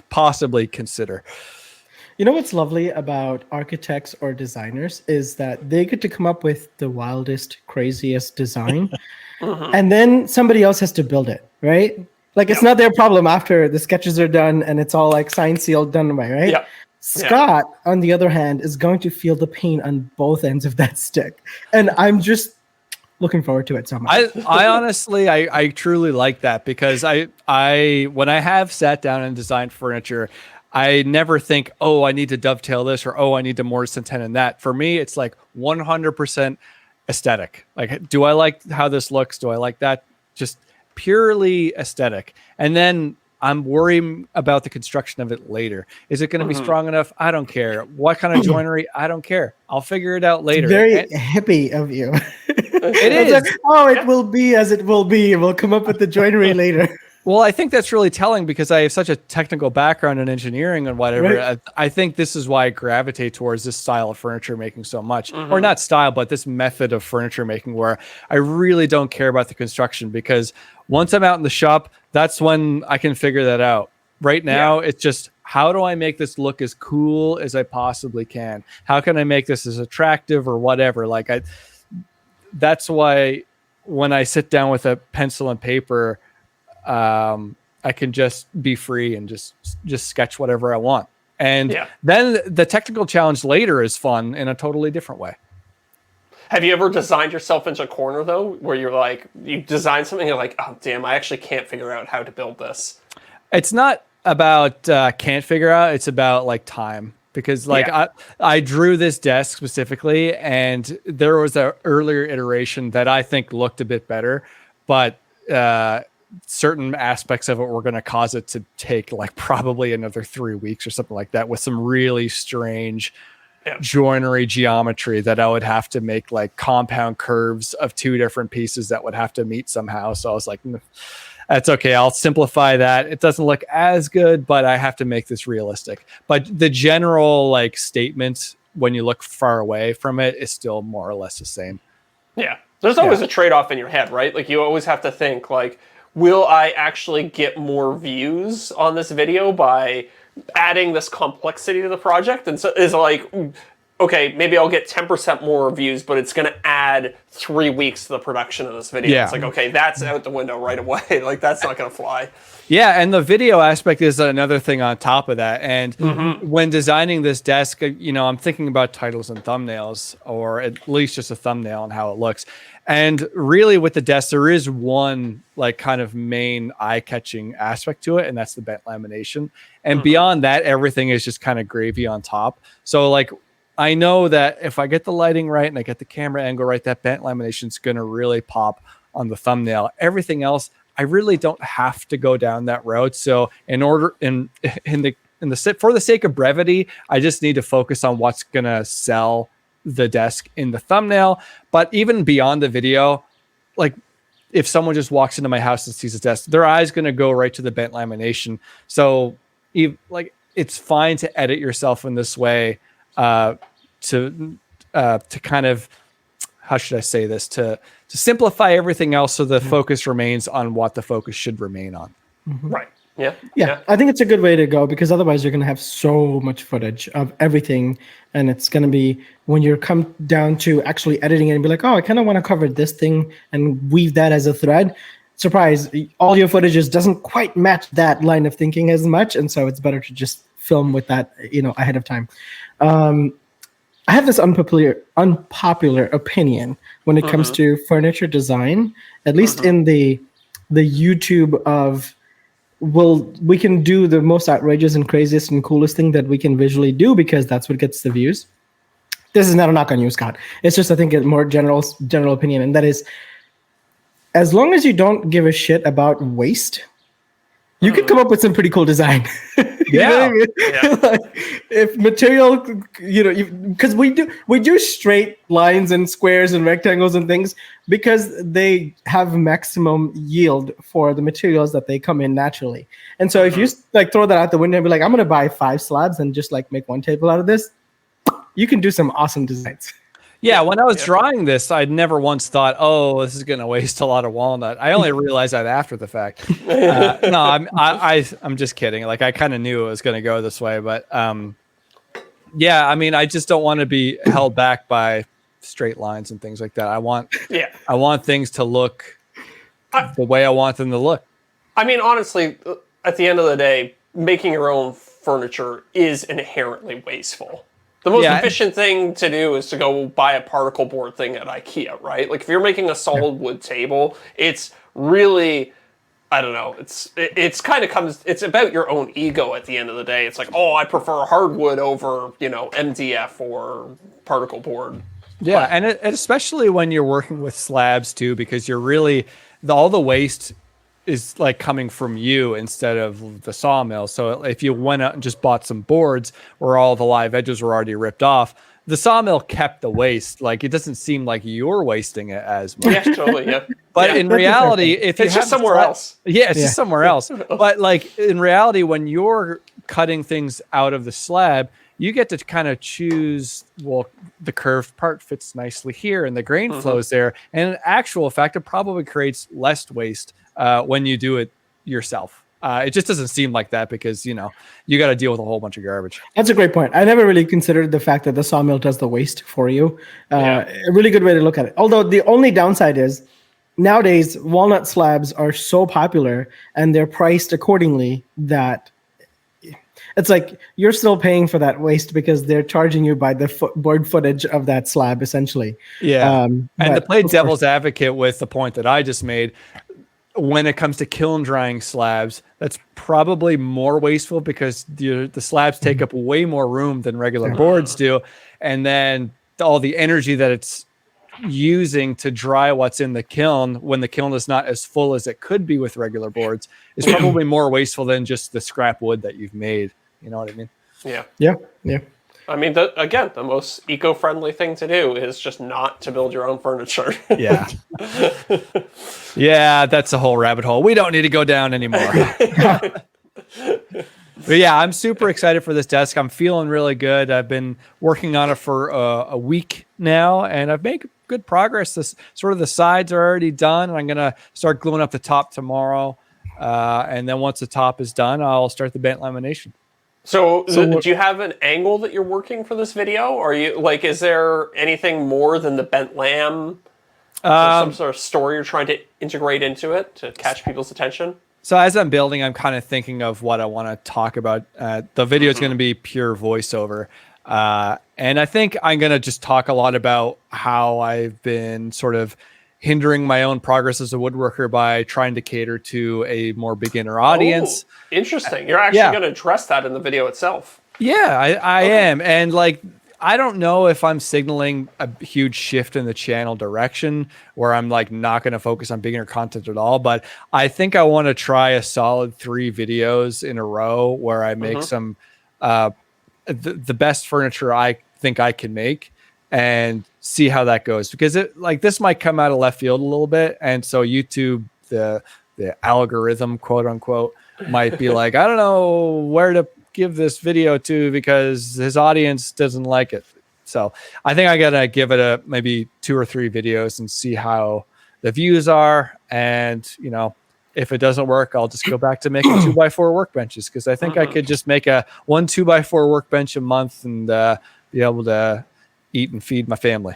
possibly consider. You know what's lovely about architects or designers is that they get to come up with the wildest, craziest design, and then somebody else has to build it, right? It's not their problem after the sketches are done and it's all signed, sealed, done away, right? Yeah. Scott, on the other hand, is going to feel the pain on both ends of that stick, and I'm just looking forward to it so much. I honestly, I truly like that because I when I have sat down and designed furniture, I never think, oh, I need to dovetail this or, oh, I need to mortise and tenon that. For me, it's 100% aesthetic. Do I like how this looks? Do I like that? Just purely aesthetic. And then I'm worrying about the construction of it later. Is it going to be strong enough? I don't care. What kind of joinery? I don't care. I'll figure it out later. It's very hippie of you. It is. It will be as it will be. We'll come up with the joinery later. Well, I think that's really telling because I have such a technical background in engineering and whatever. Right. I think this is why I gravitate towards this style of furniture making so much, or not style, but this method of furniture making where I really don't care about the construction because once I'm out in the shop, that's when I can figure that out. Right now, it's just how do I make this look as cool as I possibly can? How can I make this as attractive or whatever? That's why when I sit down with a pencil and paper, I can just be free and just sketch whatever I want. And then the technical challenge later is fun in a totally different way. Have you ever designed yourself into a corner though, where you're like, you design something, you're like, oh damn, I actually can't figure out how to build this? It's not about can't figure out. It's about like time. Because I drew this desk specifically, and there was an earlier iteration that I think looked a bit better, but certain aspects of it were going to cause it to take like probably another 3 weeks or something like that, with some really strange joinery geometry that I would have to make like compound curves of two different pieces that would have to meet somehow. So I was like, that's okay. I'll simplify that. It doesn't look as good, but I have to make this realistic. But the general like statement when you look far away from it is still more or less the same. Yeah. There's always a trade-off in your head, right? Like you always have to think like, will I actually get more views on this video by adding this complexity to the project? And so is like, okay, maybe I'll get 10% more views, but it's going to add 3 weeks to the production of this video. Yeah. It's like, okay, that's out the window right away. Like that's not going to fly. Yeah, and the video aspect is another thing on top of that. And when designing this desk, I'm thinking about titles and thumbnails, or at least just a thumbnail and how it looks. And really with the desk, there is one like kind of main eye-catching aspect to it, and that's the bent lamination. And beyond that, everything is just kind of gravy on top. So like, I know that if I get the lighting right and I get the camera angle right, that bent lamination is going to really pop on the thumbnail. Everything else, I really don't have to go down that road. So for the sake of brevity, I just need to focus on what's going to sell the desk in the thumbnail. But even beyond the video, like if someone just walks into my house and sees a desk, their eye's going to go right to the bent lamination. So it's fine to edit yourself in this way, to kind of, how should I say this, to simplify everything else so the focus remains on what the focus should remain on. Right. Yeah. I think it's a good way to go, because otherwise you're going to have so much footage of everything, and it's going to be when you come down to actually editing it and be like, oh, I kind of want to cover this thing and weave that as a thread. Surprise, all your footages doesn't quite match that line of thinking as much, and so it's better to just film with that, ahead of time. I have this unpopular opinion when it comes to furniture design, at least in the YouTube of, we can do the most outrageous and craziest and coolest thing that we can visually do because that's what gets the views. This is not a knock on you, Scott. It's just, I think, a more general opinion, and that is, as long as you don't give a shit about waste, you can come up with some pretty cool design. Like, if material, because we do straight lines and squares and rectangles and things because they have maximum yield for the materials that they come in naturally. And so if you like throw that out the window and be like, I'm going to buy 5 slabs and just like make one table out of this, you can do some awesome designs. Yeah, when I was drawing this, I'd never once thought, "Oh, this is going to waste a lot of walnut." I only realized that after the fact. No, I'm just kidding. Like I kind of knew it was going to go this way, but yeah, I mean, I just don't want to be held back by straight lines and things like that. I want things to look the way I want them to look. I mean, honestly, at the end of the day, making your own furniture is inherently wasteful. The most efficient thing to do is to go buy a particle board thing at IKEA, right? Like if you're making a solid wood table, it's really, I don't know, it's about your own ego at the end of the day. It's like, oh, I prefer hardwood over, MDF or particle board. Yeah, and especially when you're working with slabs too, because you're really, all the waste is like coming from you instead of the sawmill. So if you went out and just bought some boards where all the live edges were already ripped off, the sawmill kept the waste. Like, it doesn't seem like you're wasting it as much. Yeah, totally. Yeah. But in reality, if you it's just somewhere else. Yeah, it's just somewhere else. But like in reality, when you're cutting things out of the slab, you get to kind of choose, well, the curved part fits nicely here and the grain flows there. And in actual fact, it probably creates less waste when you do it yourself. It just doesn't seem like that because, you know, you got to deal with a whole bunch of garbage. That's a great point. I never really considered the fact that the sawmill does the waste for you. A really good way to look at it. Although the only downside is nowadays walnut slabs are so popular and they're priced accordingly that it's like you're still paying for that waste because they're charging you by the board footage of that slab, essentially. Yeah. And to play devil's advocate with the point that I just made, when it comes to kiln drying slabs, that's probably more wasteful because the slabs take up way more room than regular boards do. And then all the energy that it's using to dry what's in the kiln when the kiln is not as full as it could be with regular boards is probably more wasteful than just the scrap wood that you've made. You know what I mean? Yeah. Yeah. Yeah. I mean, the most eco-friendly thing to do is just not to build your own furniture. Yeah. Yeah, that's a whole rabbit hole we don't need to go down anymore. But yeah, I'm super excited for this desk. I'm feeling really good. I've been working on it for a week now, and I've made good progress. The sides are already done, and I'm going to start gluing up the top tomorrow. And then once the top is done, I'll start the bent lamination. So do you have an angle that you're working for this video? Or is there anything more than the bent lam? Some sort of story you're trying to integrate into it to catch people's attention? So as I'm building, I'm kind of thinking of what I want to talk about. The video is going to be pure voiceover. And I think I'm going to just talk a lot about how I've been sort of hindering my own progress as a woodworker by trying to cater to a more beginner audience. Oh, interesting. You're actually going to address that in the video itself. Yeah, I am. And like, I don't know if I'm signaling a huge shift in the channel direction where I'm like not going to focus on beginner content at all, but I think I want to try a solid 3 videos in a row where I make some the best furniture I think I can make and see how that goes, because this might come out of left field a little bit, and so YouTube, the algorithm, quote unquote, might be like, I don't know where to give this video to because his audience doesn't like it. So I think I gotta give it maybe 2 or 3 videos and see how the views are, and if it doesn't work, I'll just go back to making 2x4 workbenches, because I think I could just make a 1 2x4 workbench a month and be able to eat and feed my family.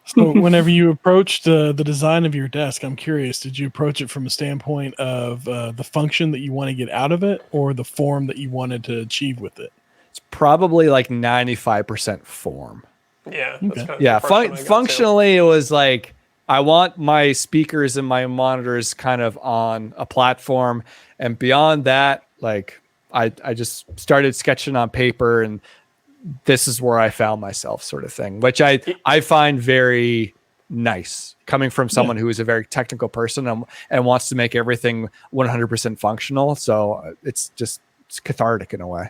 So whenever you approached the design of your desk, I'm curious, did you approach it from a standpoint of the function that you want to get out of it or the form that you wanted to achieve with it? It's probably like 95% form. Yeah. Okay. Functionally, it was like, I want my speakers and my monitors kind of on a platform. And beyond that, like I just started sketching on paper, and this is where I found myself, sort of thing, which I find very nice coming from someone who is a very technical person and wants to make everything 100% functional. So it's cathartic in a way.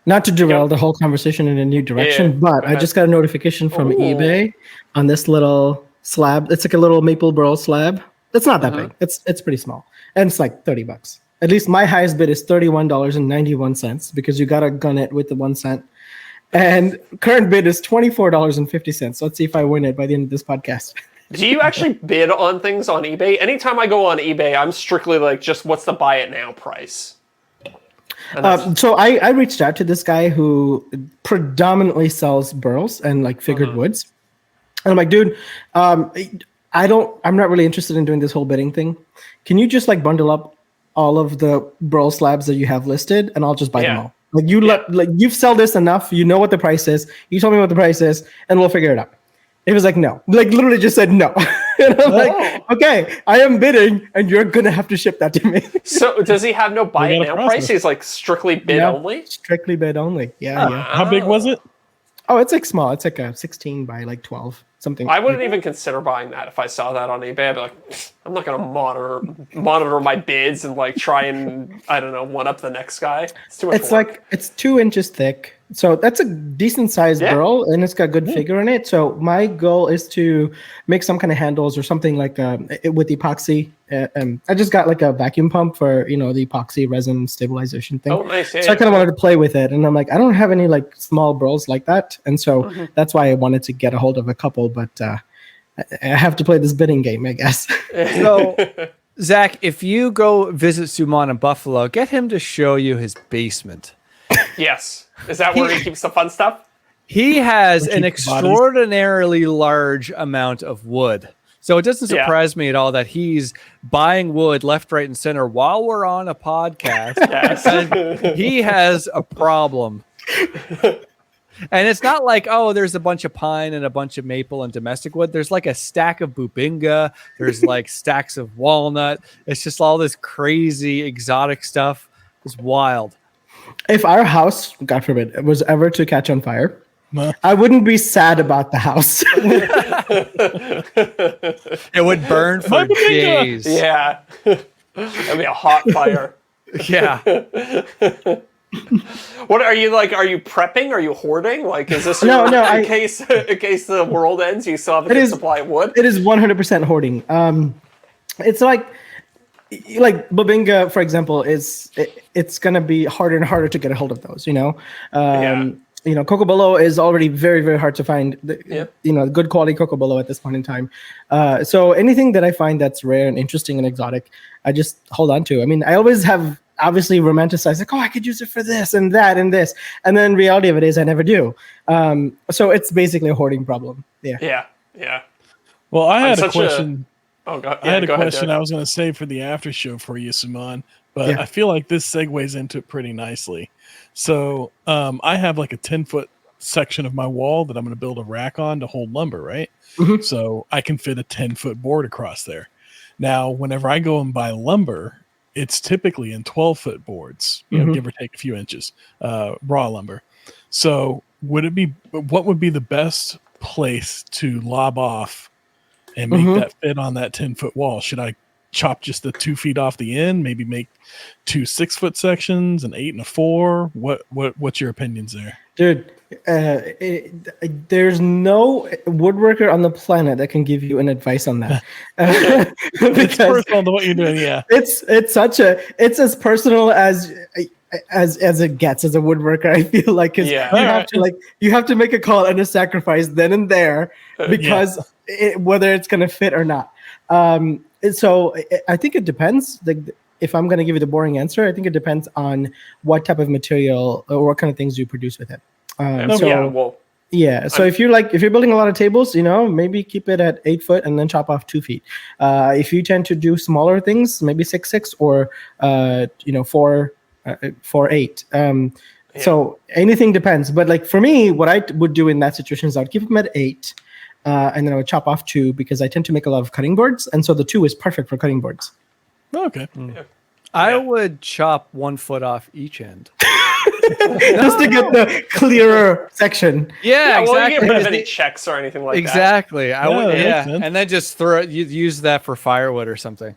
Not to derail the whole conversation in a new direction, but I just got a notification from eBay on this little slab. It's like a little maple burl slab. It's not that big. It's pretty small, and it's like $30. At least my highest bid is $31.91 because you got to gun it with the 1 cent. And current bid is $24.50. Let's see if I win it by the end of this podcast. Do you actually bid on things on eBay? Anytime I go on eBay, I'm strictly like, just what's the buy it now price? So I reached out to this guy who predominantly sells burls and like figured woods. And I'm like, dude, I'm not really interested in doing this whole bidding thing. Can you just like bundle up all of the burl slabs that you have listed, and I'll just buy them all. Like you've sold this enough, you know what the price is. You told me what the price is, and we'll figure it out. It was like no, like literally just said no. And I'm like, okay, I am bidding, and you're gonna have to ship that to me. So does he have no buy it now price? He's like strictly bid only. Strictly bid only. Yeah. How big was it? Oh, it's like small. It's like a 16 by like 12. something. I wouldn't even consider buying that if I saw that on eBay. I'd be like, I'm not going to monitor my bids and like try and, I don't know, one up the next guy. It's too much It's work. like it's 2 inches thick, so that's a decent sized burl, and it's got good figure in it. So my goal is to make some kind of handles or something like with epoxy. I just got like a vacuum pump for the epoxy resin stabilization thing. Oh, nice. Yeah, So I kind of wanted to play with it, and I'm like, I don't have any like small burls like that, and so that's why I wanted to get a hold of a couple. But I have to play this bidding game, I guess. So, Zach, if you go visit Suman in Buffalo, get him to show you his basement. Yes. Is that where he keeps the fun stuff? He has an Bodies. extraordinarily large amount of wood. So it doesn't surprise me at all that he's buying wood left, right, and center while we're on a podcast. Yes. And he has a problem. And it's not like, oh, there's a bunch of pine and a bunch of maple and domestic wood. There's like a stack of bubinga. There's like stacks of walnut. It's just all this crazy exotic stuff. It's wild. If our house, God forbid, was ever to catch on fire, Huh? I wouldn't be sad about the house. It would burn for days. Yeah. That'd be a hot fire. Yeah. What are you like? Are you prepping? Are you hoarding? Like, is this No, in case the world ends, you still have a good supply of wood? It is 100% hoarding. It's like Bubinga, for example, it's gonna be harder and harder to get a hold of those. Cocobolo is already very, very hard to find. Good quality Cocobolo at this point in time. So anything that I find that's rare and interesting and exotic, I just hold on to. I mean, I always have obviously romanticized like, oh, I could use it for this and that and this, and then reality of it is I never do. So it's basically a hoarding problem. Yeah. Well, I had a such question. Oh God! I had a go ahead, question Deric. I was going to save for the after show for you, Suman, but Yeah. I feel like this segues into it pretty nicely. So I have like a 10-foot section of my wall that I'm going to build a rack on to hold lumber, right? Mhm. So I can fit a 10-foot board across there. Now, whenever I go and buy lumber, it's typically in 12-foot boards, give or take a few inches, raw lumber. So what would be the best place to lob off and make that fit on that 10-foot wall? Should I chop just the 2 feet off the end, maybe make 2 6-foot sections, an 8 and a 4? What's your opinions there? Dude, there's no woodworker on the planet that can give you an advice on that. It's personal to what you're doing, yeah. It's as personal as it gets as a woodworker. I feel like because you have to make a call and a sacrifice then and there because whether it's gonna fit or not. So I think it depends. If I'm gonna give you the boring answer, I think it depends on what type of material or what kind of things you produce with it. So if you're building a lot of tables, maybe keep it at 8 foot and then chop off 2 feet. If you tend to do smaller things, maybe 6'6" or 4'8". So anything depends. But like for me, what I would do in that situation is I would keep them at 8, and then I would chop off 2 because I tend to make a lot of cutting boards, and so the 2 is perfect for cutting boards. Okay. I would chop 1 foot off each end. Just to get the clearer section. Yeah, Well, exactly. you get rid of any checks or anything like that. Exactly. I would, that makes sense. and then just throw it. Use that for firewood or something.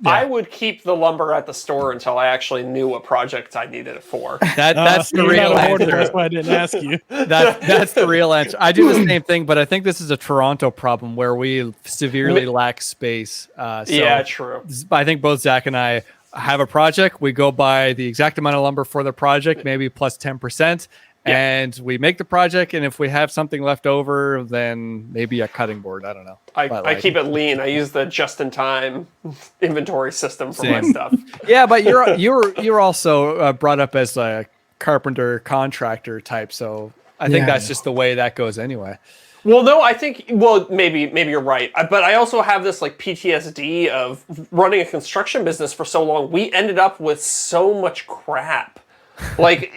I would keep the lumber at the store until I actually knew what project I needed it for. That's the You're real not a hoarder, answer. that's why I didn't ask you. That's the real answer. I do the same thing, but I think this is a Toronto problem where we severely lack space. Yeah, true. I think both Zach and I have a project. We go buy the exact amount of lumber for the project, maybe plus 10%. And we make the project, and if we have something left over, then maybe a cutting board. I don't know. I keep it lean. I use the just-in-time inventory system for my stuff. Yeah, but you're also brought up as a carpenter contractor type, so I think that's just the way that goes anyway. Well, no, I think maybe you're right, but I also have this like PTSD of running a construction business for so long. We ended up with so much crap. Like,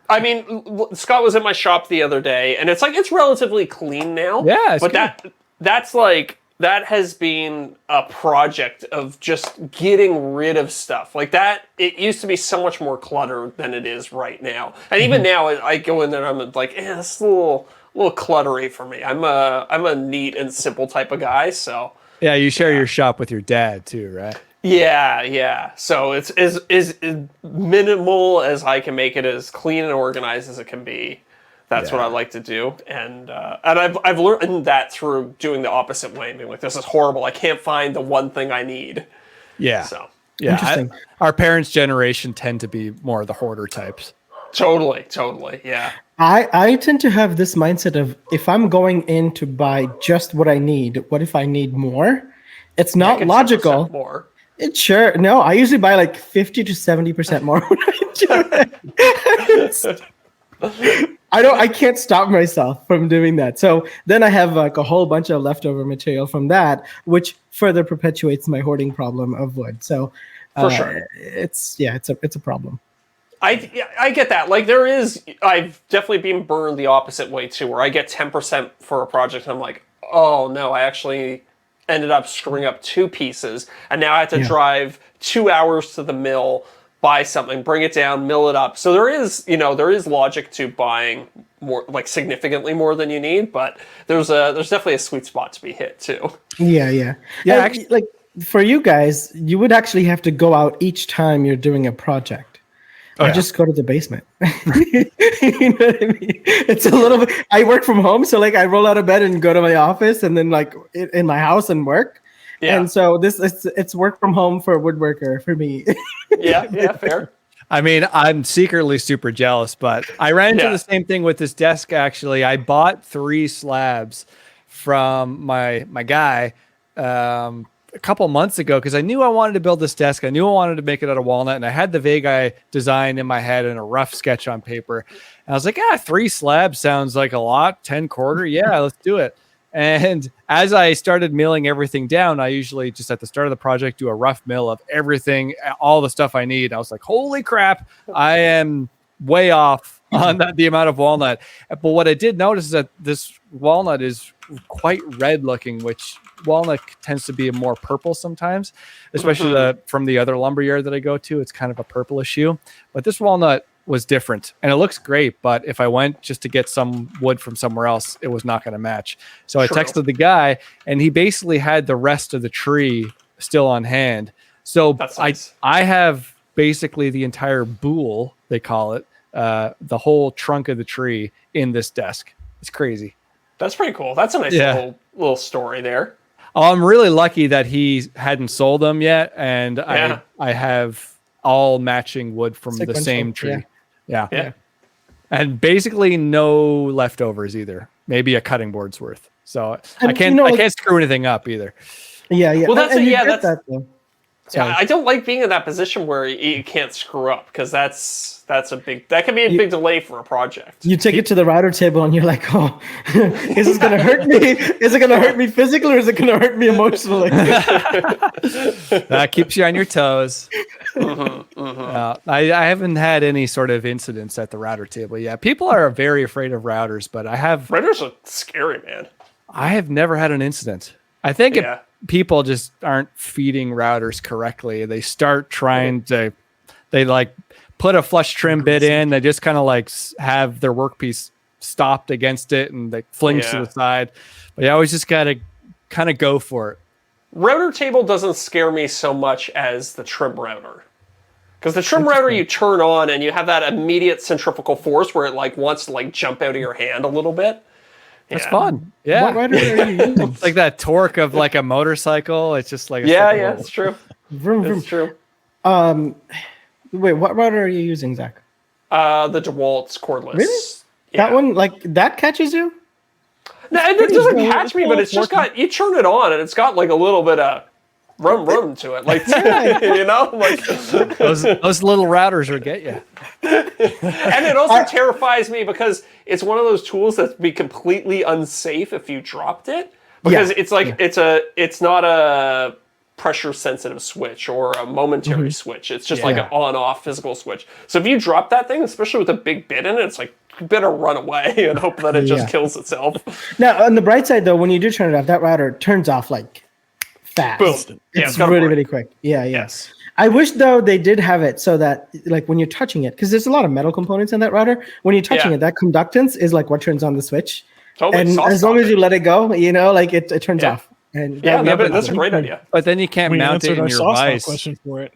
I mean, Scott was in my shop the other day, and it's relatively clean now. Yeah, but that's like that has been a project of just getting rid of stuff like that. It used to be so much more cluttered than it is right now. And even now, I go in there and I'm like, this is a little cluttery for me. I'm a neat and simple type of guy. So Yeah, you share your shop with your dad too, right? yeah. So it's as minimal as I can make it, as clean and organized as it can be. That's what I like to do, and I've learned that through doing the opposite way. Being like, this is horrible. I can't find the one thing I need. Yeah. So Yeah. Interesting. Our parents' generation tend to be more the hoarder types. totally. Yeah. I tend to have this mindset of, if I'm going in to buy just what I need, what if I need more? It's not Get 10% logical. more. No, I usually buy like 50 to 70% more when I do it. I can't stop myself from doing that. So then I have like a whole bunch of leftover material from that, which further perpetuates my hoarding problem of wood. So For sure. it's a problem. I get that. Like I've definitely been burned the opposite way too, where I get 10% for a project and I'm like, oh no, I actually ended up screwing up 2 pieces, and now I have to drive 2 hours to the mill, buy something, bring it down, mill it up. So there is logic to buying more, like significantly more than you need, but there's definitely a sweet spot to be hit too. Yeah. Yeah, And, actually- like for you guys, you would actually have to go out each time you're doing a project. I just go to the basement. You know what I mean? It's a little bit. I work from home, so like I roll out of bed and go to my office, and then like in my house and work. Yeah. And so it's work from home for a woodworker for me. Yeah, fair. I mean, I'm secretly super jealous, but I ran into the same thing with this desk. Actually, I bought 3 slabs from my guy a couple months ago because I knew I wanted to build this desk. I knew I wanted to make it out of walnut, and I had the Vega design in my head and a rough sketch on paper. And I was like, 3 slabs sounds like a lot. 10 quarter, yeah, let's do it. And as I started milling everything down, I usually just at the start of the project do a rough mill of everything, all the stuff I need. I was like, holy crap, I am way off on the amount of walnut. But what I did notice is that this walnut is quite red looking, which walnut tends to be more purple sometimes, especially from the other lumberyard that I go to. It's kind of a purplish hue, but this walnut was different and it looks great. But if I went just to get some wood from somewhere else, it was not going to match. So I texted the guy, and he basically had the rest of the tree still on hand. So nice. I have basically the entire boule, they call it, the whole trunk of the tree in this desk. It's crazy. That's pretty cool. That's a nice little story there. Oh, I'm really lucky that he hadn't sold them yet, and I have all matching wood from the same tree. Yeah. And basically no leftovers either. Maybe a cutting board's worth. So I can't screw anything up either. Yeah. Well, that's Sorry. I don't like being in that position where you can't screw up, because that can be a big delay for a project. You take it to the router table and you're like, oh, is this going to hurt me? Is it going to hurt me physically, or is it going to hurt me emotionally? That keeps you on your toes. I haven't had any sort of incidents at the router table yet. People are very afraid of routers, but routers are scary, man. I have never had an incident. I think people just aren't feeding routers correctly. They start trying to, they like put a flush trim bit in. They just kind of like have their workpiece stopped against it and they flings to the side. But you always just got to kind of go for it. Router table doesn't scare me so much as the trim router. Because the trim router you turn on and you have that immediate centrifugal force where it like wants to like jump out of your hand a little bit. It's fun. Yeah. What router are you using? It's like that torque of like a motorcycle. It's just like it's true. Vroom, vroom. It's true. Wait, what router are you using, Zach? The DeWalt's cordless. Really? Yeah. That one, like, that catches you? No, it doesn't catch me, but it's just got, you turn it on and it's got like a little bit of rum to it. Like, you know, like those little routers will get you. And it also terrifies me because it's one of those tools that'd be completely unsafe if you dropped it, because it's like it's not a pressure sensitive switch or a momentary switch. It's just like an on off physical switch. So if you drop that thing, especially with a big bit in it, it's like better run away and hope that it just kills itself. Now, on the bright side, though, when you do turn it off, that router turns off like fast. Boom. It's really, really quick. Yeah. Yes. I wish, though, they did have it so that, like, when you're touching it, because there's a lot of metal components in that router. When you're touching it, that conductance is like what turns on the switch. Totally. And as long as you let it go, you know, like it turns off. And that's a great idea. But then you can't mount it in your device. Question for it.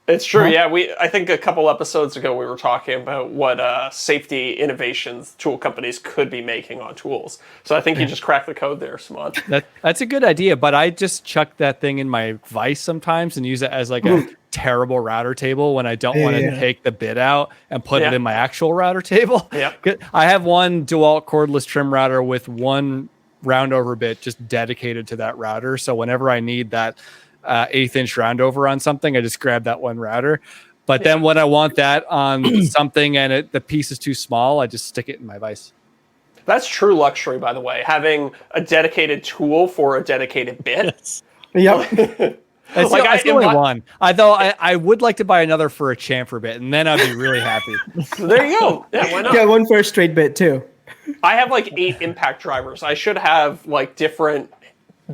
It's true. Yeah, I think a couple episodes ago we were talking about what safety innovations tool companies could be making on tools. So I think you just cracked the code there, Suman. That's a good idea, but I just chuck that thing in my vise sometimes and use it as like a terrible router table when I don't want to take the bit out and put it in my actual router table. Yeah. I have one DeWalt cordless trim router with one round over bit just dedicated to that router. So whenever I need that 1/8 inch round over on something, I just grab that one router. But then when I want that on something and the piece is too small, I just stick it in my vise. That's true luxury, by the way, having a dedicated tool for a dedicated bit. Yep. That's like the only one. I would like to buy another for a chamfer bit, and then I'd be really happy. There you go. Yeah, why not? Yeah, one for a straight bit too. I have like 8 impact drivers. I should have like different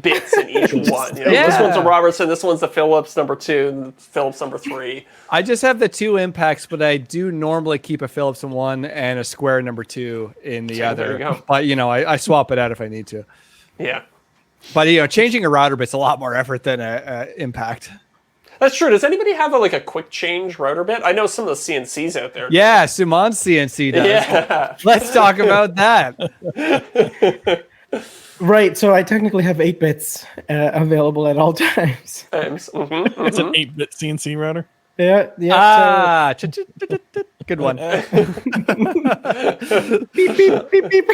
bits in each one. You know, this one's a Robertson, this one's the Phillips number 2, and Phillips number 3. I just have the 2 impacts, but I do normally keep a Phillips in one and a square number 2 in the other. There you go. But I swap it out if I need to. Yeah. But changing a router bit's a lot more effort than a impact. That's true. Does anybody have a quick change router bit? I know some of the CNCs out there. Yeah, Suman's CNC does. Yeah. Let's talk about that. Right, so I technically have 8 bits available at all times. It's an 8-bit CNC router. Yeah. Good one. Beep, beep, beep, beep.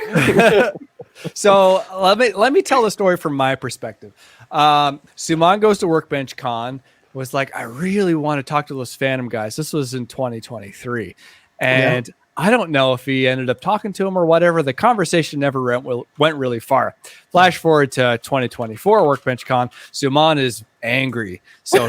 So let me tell the story from my perspective. Suman goes to Workbench Con, was like, I really want to talk to those Phantom guys. This was in 2023. And I don't know if he ended up talking to him or whatever. The conversation never went really far. Flash forward to 2024 Workbench Con. Suman is angry. So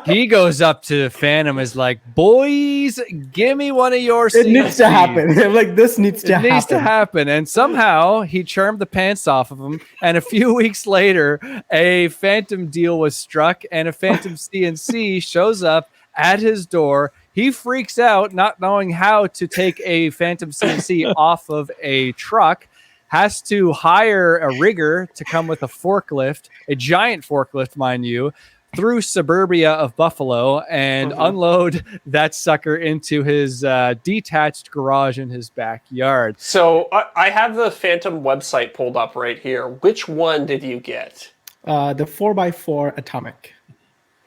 he goes up to Phantom, is like, boys, give me one of your CNCs. It needs to happen. Like, this needs to happen. It needs to happen. And somehow he charmed the pants off of him. And a few weeks later, a Phantom deal was struck and a Phantom CNC shows up at his door. He freaks out, not knowing how to take a Phantom CNC off of a truck, has to hire a rigger to come with a forklift, a giant forklift, mind you, through suburbia of Buffalo and unload that sucker into his detached garage in his backyard. So I have the Phantom website pulled up right here. Which one did you get? The 4x4 Atomic.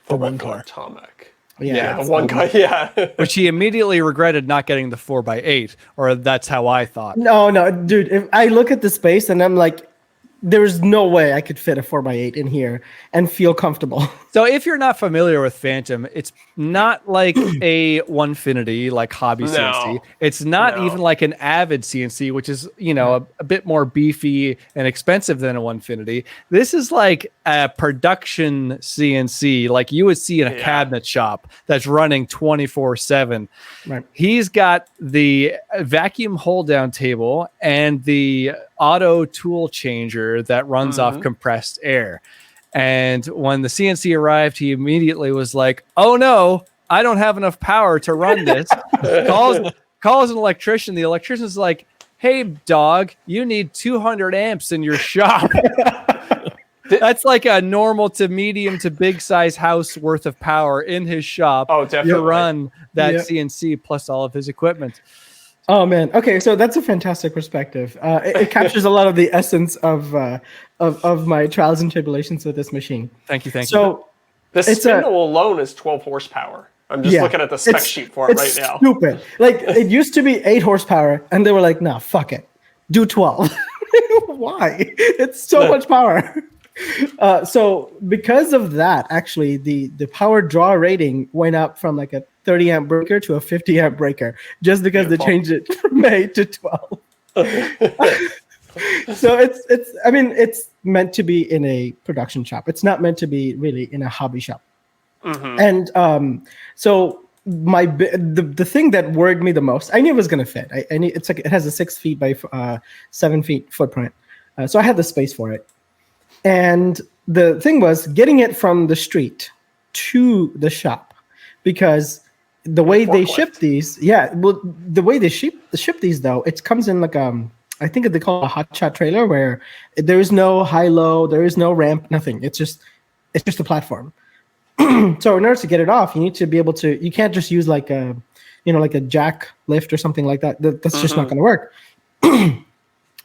For one car. Atomic. Yeah, the one guy. Yeah. Which he immediately regretted not getting the 4x8, or that's how I thought. No, dude. If I look at the space and I'm like, there's no way I could fit a 4x8 in here and feel comfortable. So if you're not familiar with Phantom, it's not like a Onefinity, like hobby CNC. It's not even like an Avid CNC, which is, a bit more beefy and expensive than a Onefinity. This is like a production CNC, like you would see in a cabinet shop that's running 24/7. Right. He's got the vacuum hold down table and the auto tool changer that runs off compressed air. And when the CNC arrived, he immediately was like, oh no, I don't have enough power to run this. calls an electrician. The electrician's like, hey dog, you need 200 amps in your shop. That's like a normal to medium to big size house worth of power in his shop to run that CNC plus all of his equipment. Oh man. Okay, so that's a fantastic perspective. It captures a lot of the essence of my trials and tribulations with this machine. Thank you. So the spindle alone is 12 horsepower. I'm just looking at the spec sheet for it right now. Stupid. Like, it used to be 8 horsepower, and they were like, "Nah, fuck it, do 12." Why? It's so much power. So because of that, actually, the power draw rating went up from like a 30 amp breaker to a 50 amp breaker, just because they changed it from 8 to 12. So it's meant to be in a production shop. It's not meant to be really in a hobby shop. And so the thing that worried me the most, I knew it was going to fit. I knew it has a 6 feet by 7 feet footprint, so I had the space for it. And the thing was getting it from the street to the shop, because the way they ship these, the way they ship these though, it comes in like I think they call it a hot shot trailer, where there is no high low, there is no ramp, nothing. It's just a platform. So in order to get it off, you need to be able to. You can't just use like a, like a jack lift or something like that. That's just not going to work.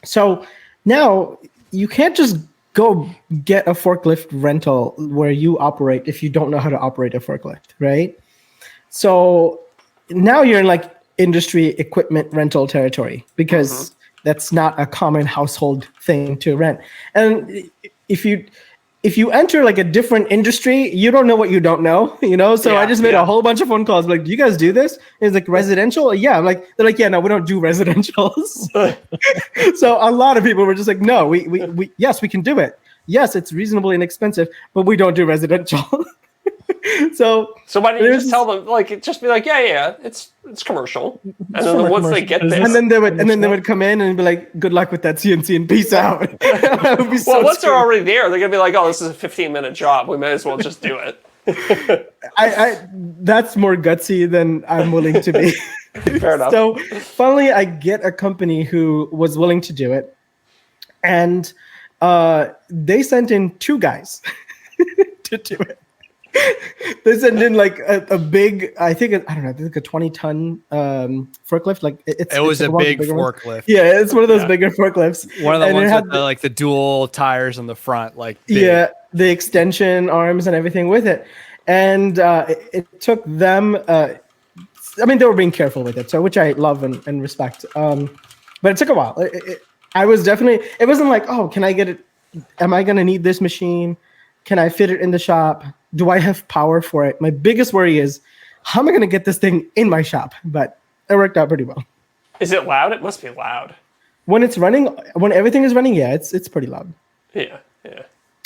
So now you can't just go get a forklift rental where you operate if you don't know how to operate a forklift, right? So now you're in like industry equipment rental territory, because that's not a common household thing to rent. And if you enter like a different industry, you don't know what you don't know, So I just made a whole bunch of phone calls, like, do you guys do this? And it's like residential? Yeah. I'm like, they're like, yeah, no, we don't do residentials. So a lot of people were just like, no, we yes, we can do it. Yes, it's reasonably inexpensive, but we don't do residential. So why don't you just tell them, like, just be like, yeah, it's commercial, and then once they get this, and then they would come in and be like, good luck with that CNC and peace out. Once they're already there, they're gonna be like, oh, this is a 15-minute job, we may as well just do it. I that's more gutsy than I'm willing to be. Fair enough. So finally, I get a company who was willing to do it, and they sent in 2 guys to do it. They sent in like a big, I think a 20-ton forklift. Like it was a big forklift. Yeah, it's one of those bigger forklifts. One of the ones with the dual tires on the front, like big. Yeah, the extension arms and everything with it. And it took them. They were being careful with it, so which I love and respect. But it took a while. I was definitely. It wasn't like, oh, can I get it? Am I gonna need this machine? Can I fit it in the shop? Do I have power for it? My biggest worry is, how am I going to get this thing in my shop? But it worked out pretty well. Is it loud? It must be loud. When it's running, when everything is running, yeah, it's pretty loud. Yeah.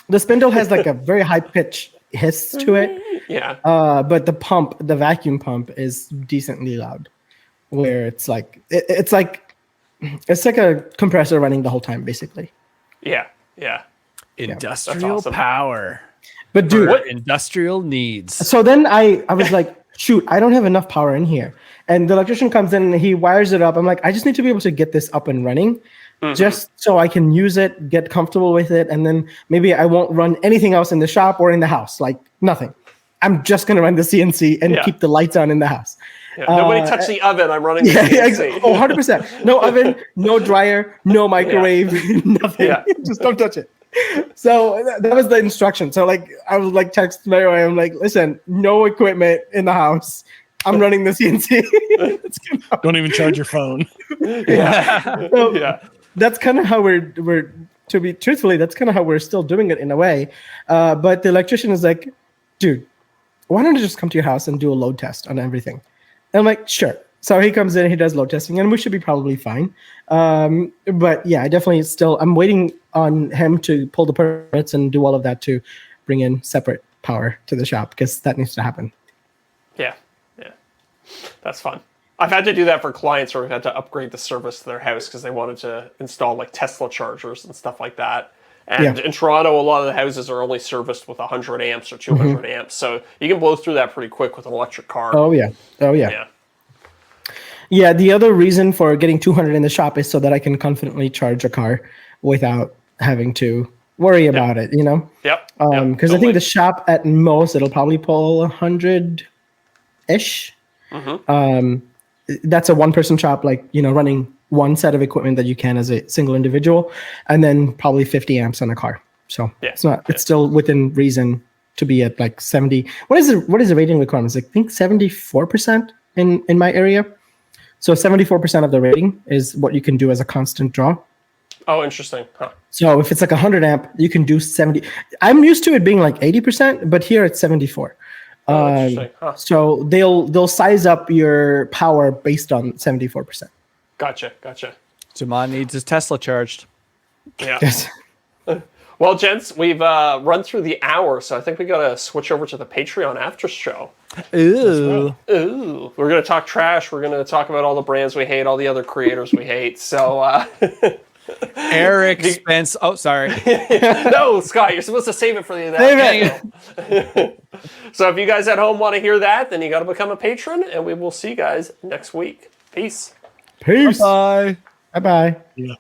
The spindle has like a very high pitch hiss to it. Yeah. But the vacuum pump is decently loud, where it's like it's like a compressor running the whole time, basically. Yeah. Industrial awesome. Power. But dude, what industrial needs? So then I was like, shoot, I don't have enough power in here. And the electrician comes in and he wires it up. I'm like, I just need to be able to get this up and running, just so I can use it, get comfortable with it, and then maybe I won't run anything else in the shop or in the house, like nothing. I'm just gonna run the CNC and keep the lights on in the house. Yeah, nobody touch the oven. I'm running the CNC. Exactly. Oh, 100%. No oven, no dryer, no microwave, nothing. Yeah. Just don't touch it. So that was the instruction. So like I was like text Mary, I'm like, listen, no equipment in the house. I'm running the CNC. Don't even charge your phone. That's kind of how we're to be truthfully, that's kind of how we're still doing it in a way. But the electrician is like, dude, why don't you just come to your house and do a load test on everything? And I'm like, sure. So he comes in, he does load testing, and we should be probably fine. But yeah, I definitely I'm waiting on him to pull the permits and do all of that to bring in separate power to the shop, because that needs to happen. Yeah. That's fun. I've had to do that for clients where we've had to upgrade the service to their house because they wanted to install like Tesla chargers and stuff like that. And in Toronto, a lot of the houses are only serviced with 100 amps or 200 amps. So you can blow through that pretty quick with an electric car. Oh, yeah. Yeah, the other reason for getting 200 in the shop is so that I can confidently charge a car without having to worry about it, Yep. Because I think the shop at most, it'll probably pull 100-ish. That's a one-person shop, like, running one set of equipment that you can as a single individual, and then probably 50 amps on a car. So it's still within reason to be at like 70. What is the rating requirements? I think 74% in my area. So 74% of the rating is what you can do as a constant draw. Oh, interesting. Huh. So if it's like 100 amp, you can do 70. I'm used to it being like 80%, but here it's 74. So they'll size up your power based on 74%. Gotcha. Suman needs his Tesla charged. Yeah. Yes. Well, Well, gents, we've run through the hour, so I think we got to switch over to the Patreon after show. Ooh. Ooh. We're going to talk trash. We're going to talk about all the brands we hate, all the other creators we hate. So, Eric Spence. Oh, sorry. no, Scott, you're supposed to save it for the Save So if you guys at home want to hear that, then you got to become a patron, and we will see you guys next week. Peace. Peace. Bye. Bye-bye. Yeah.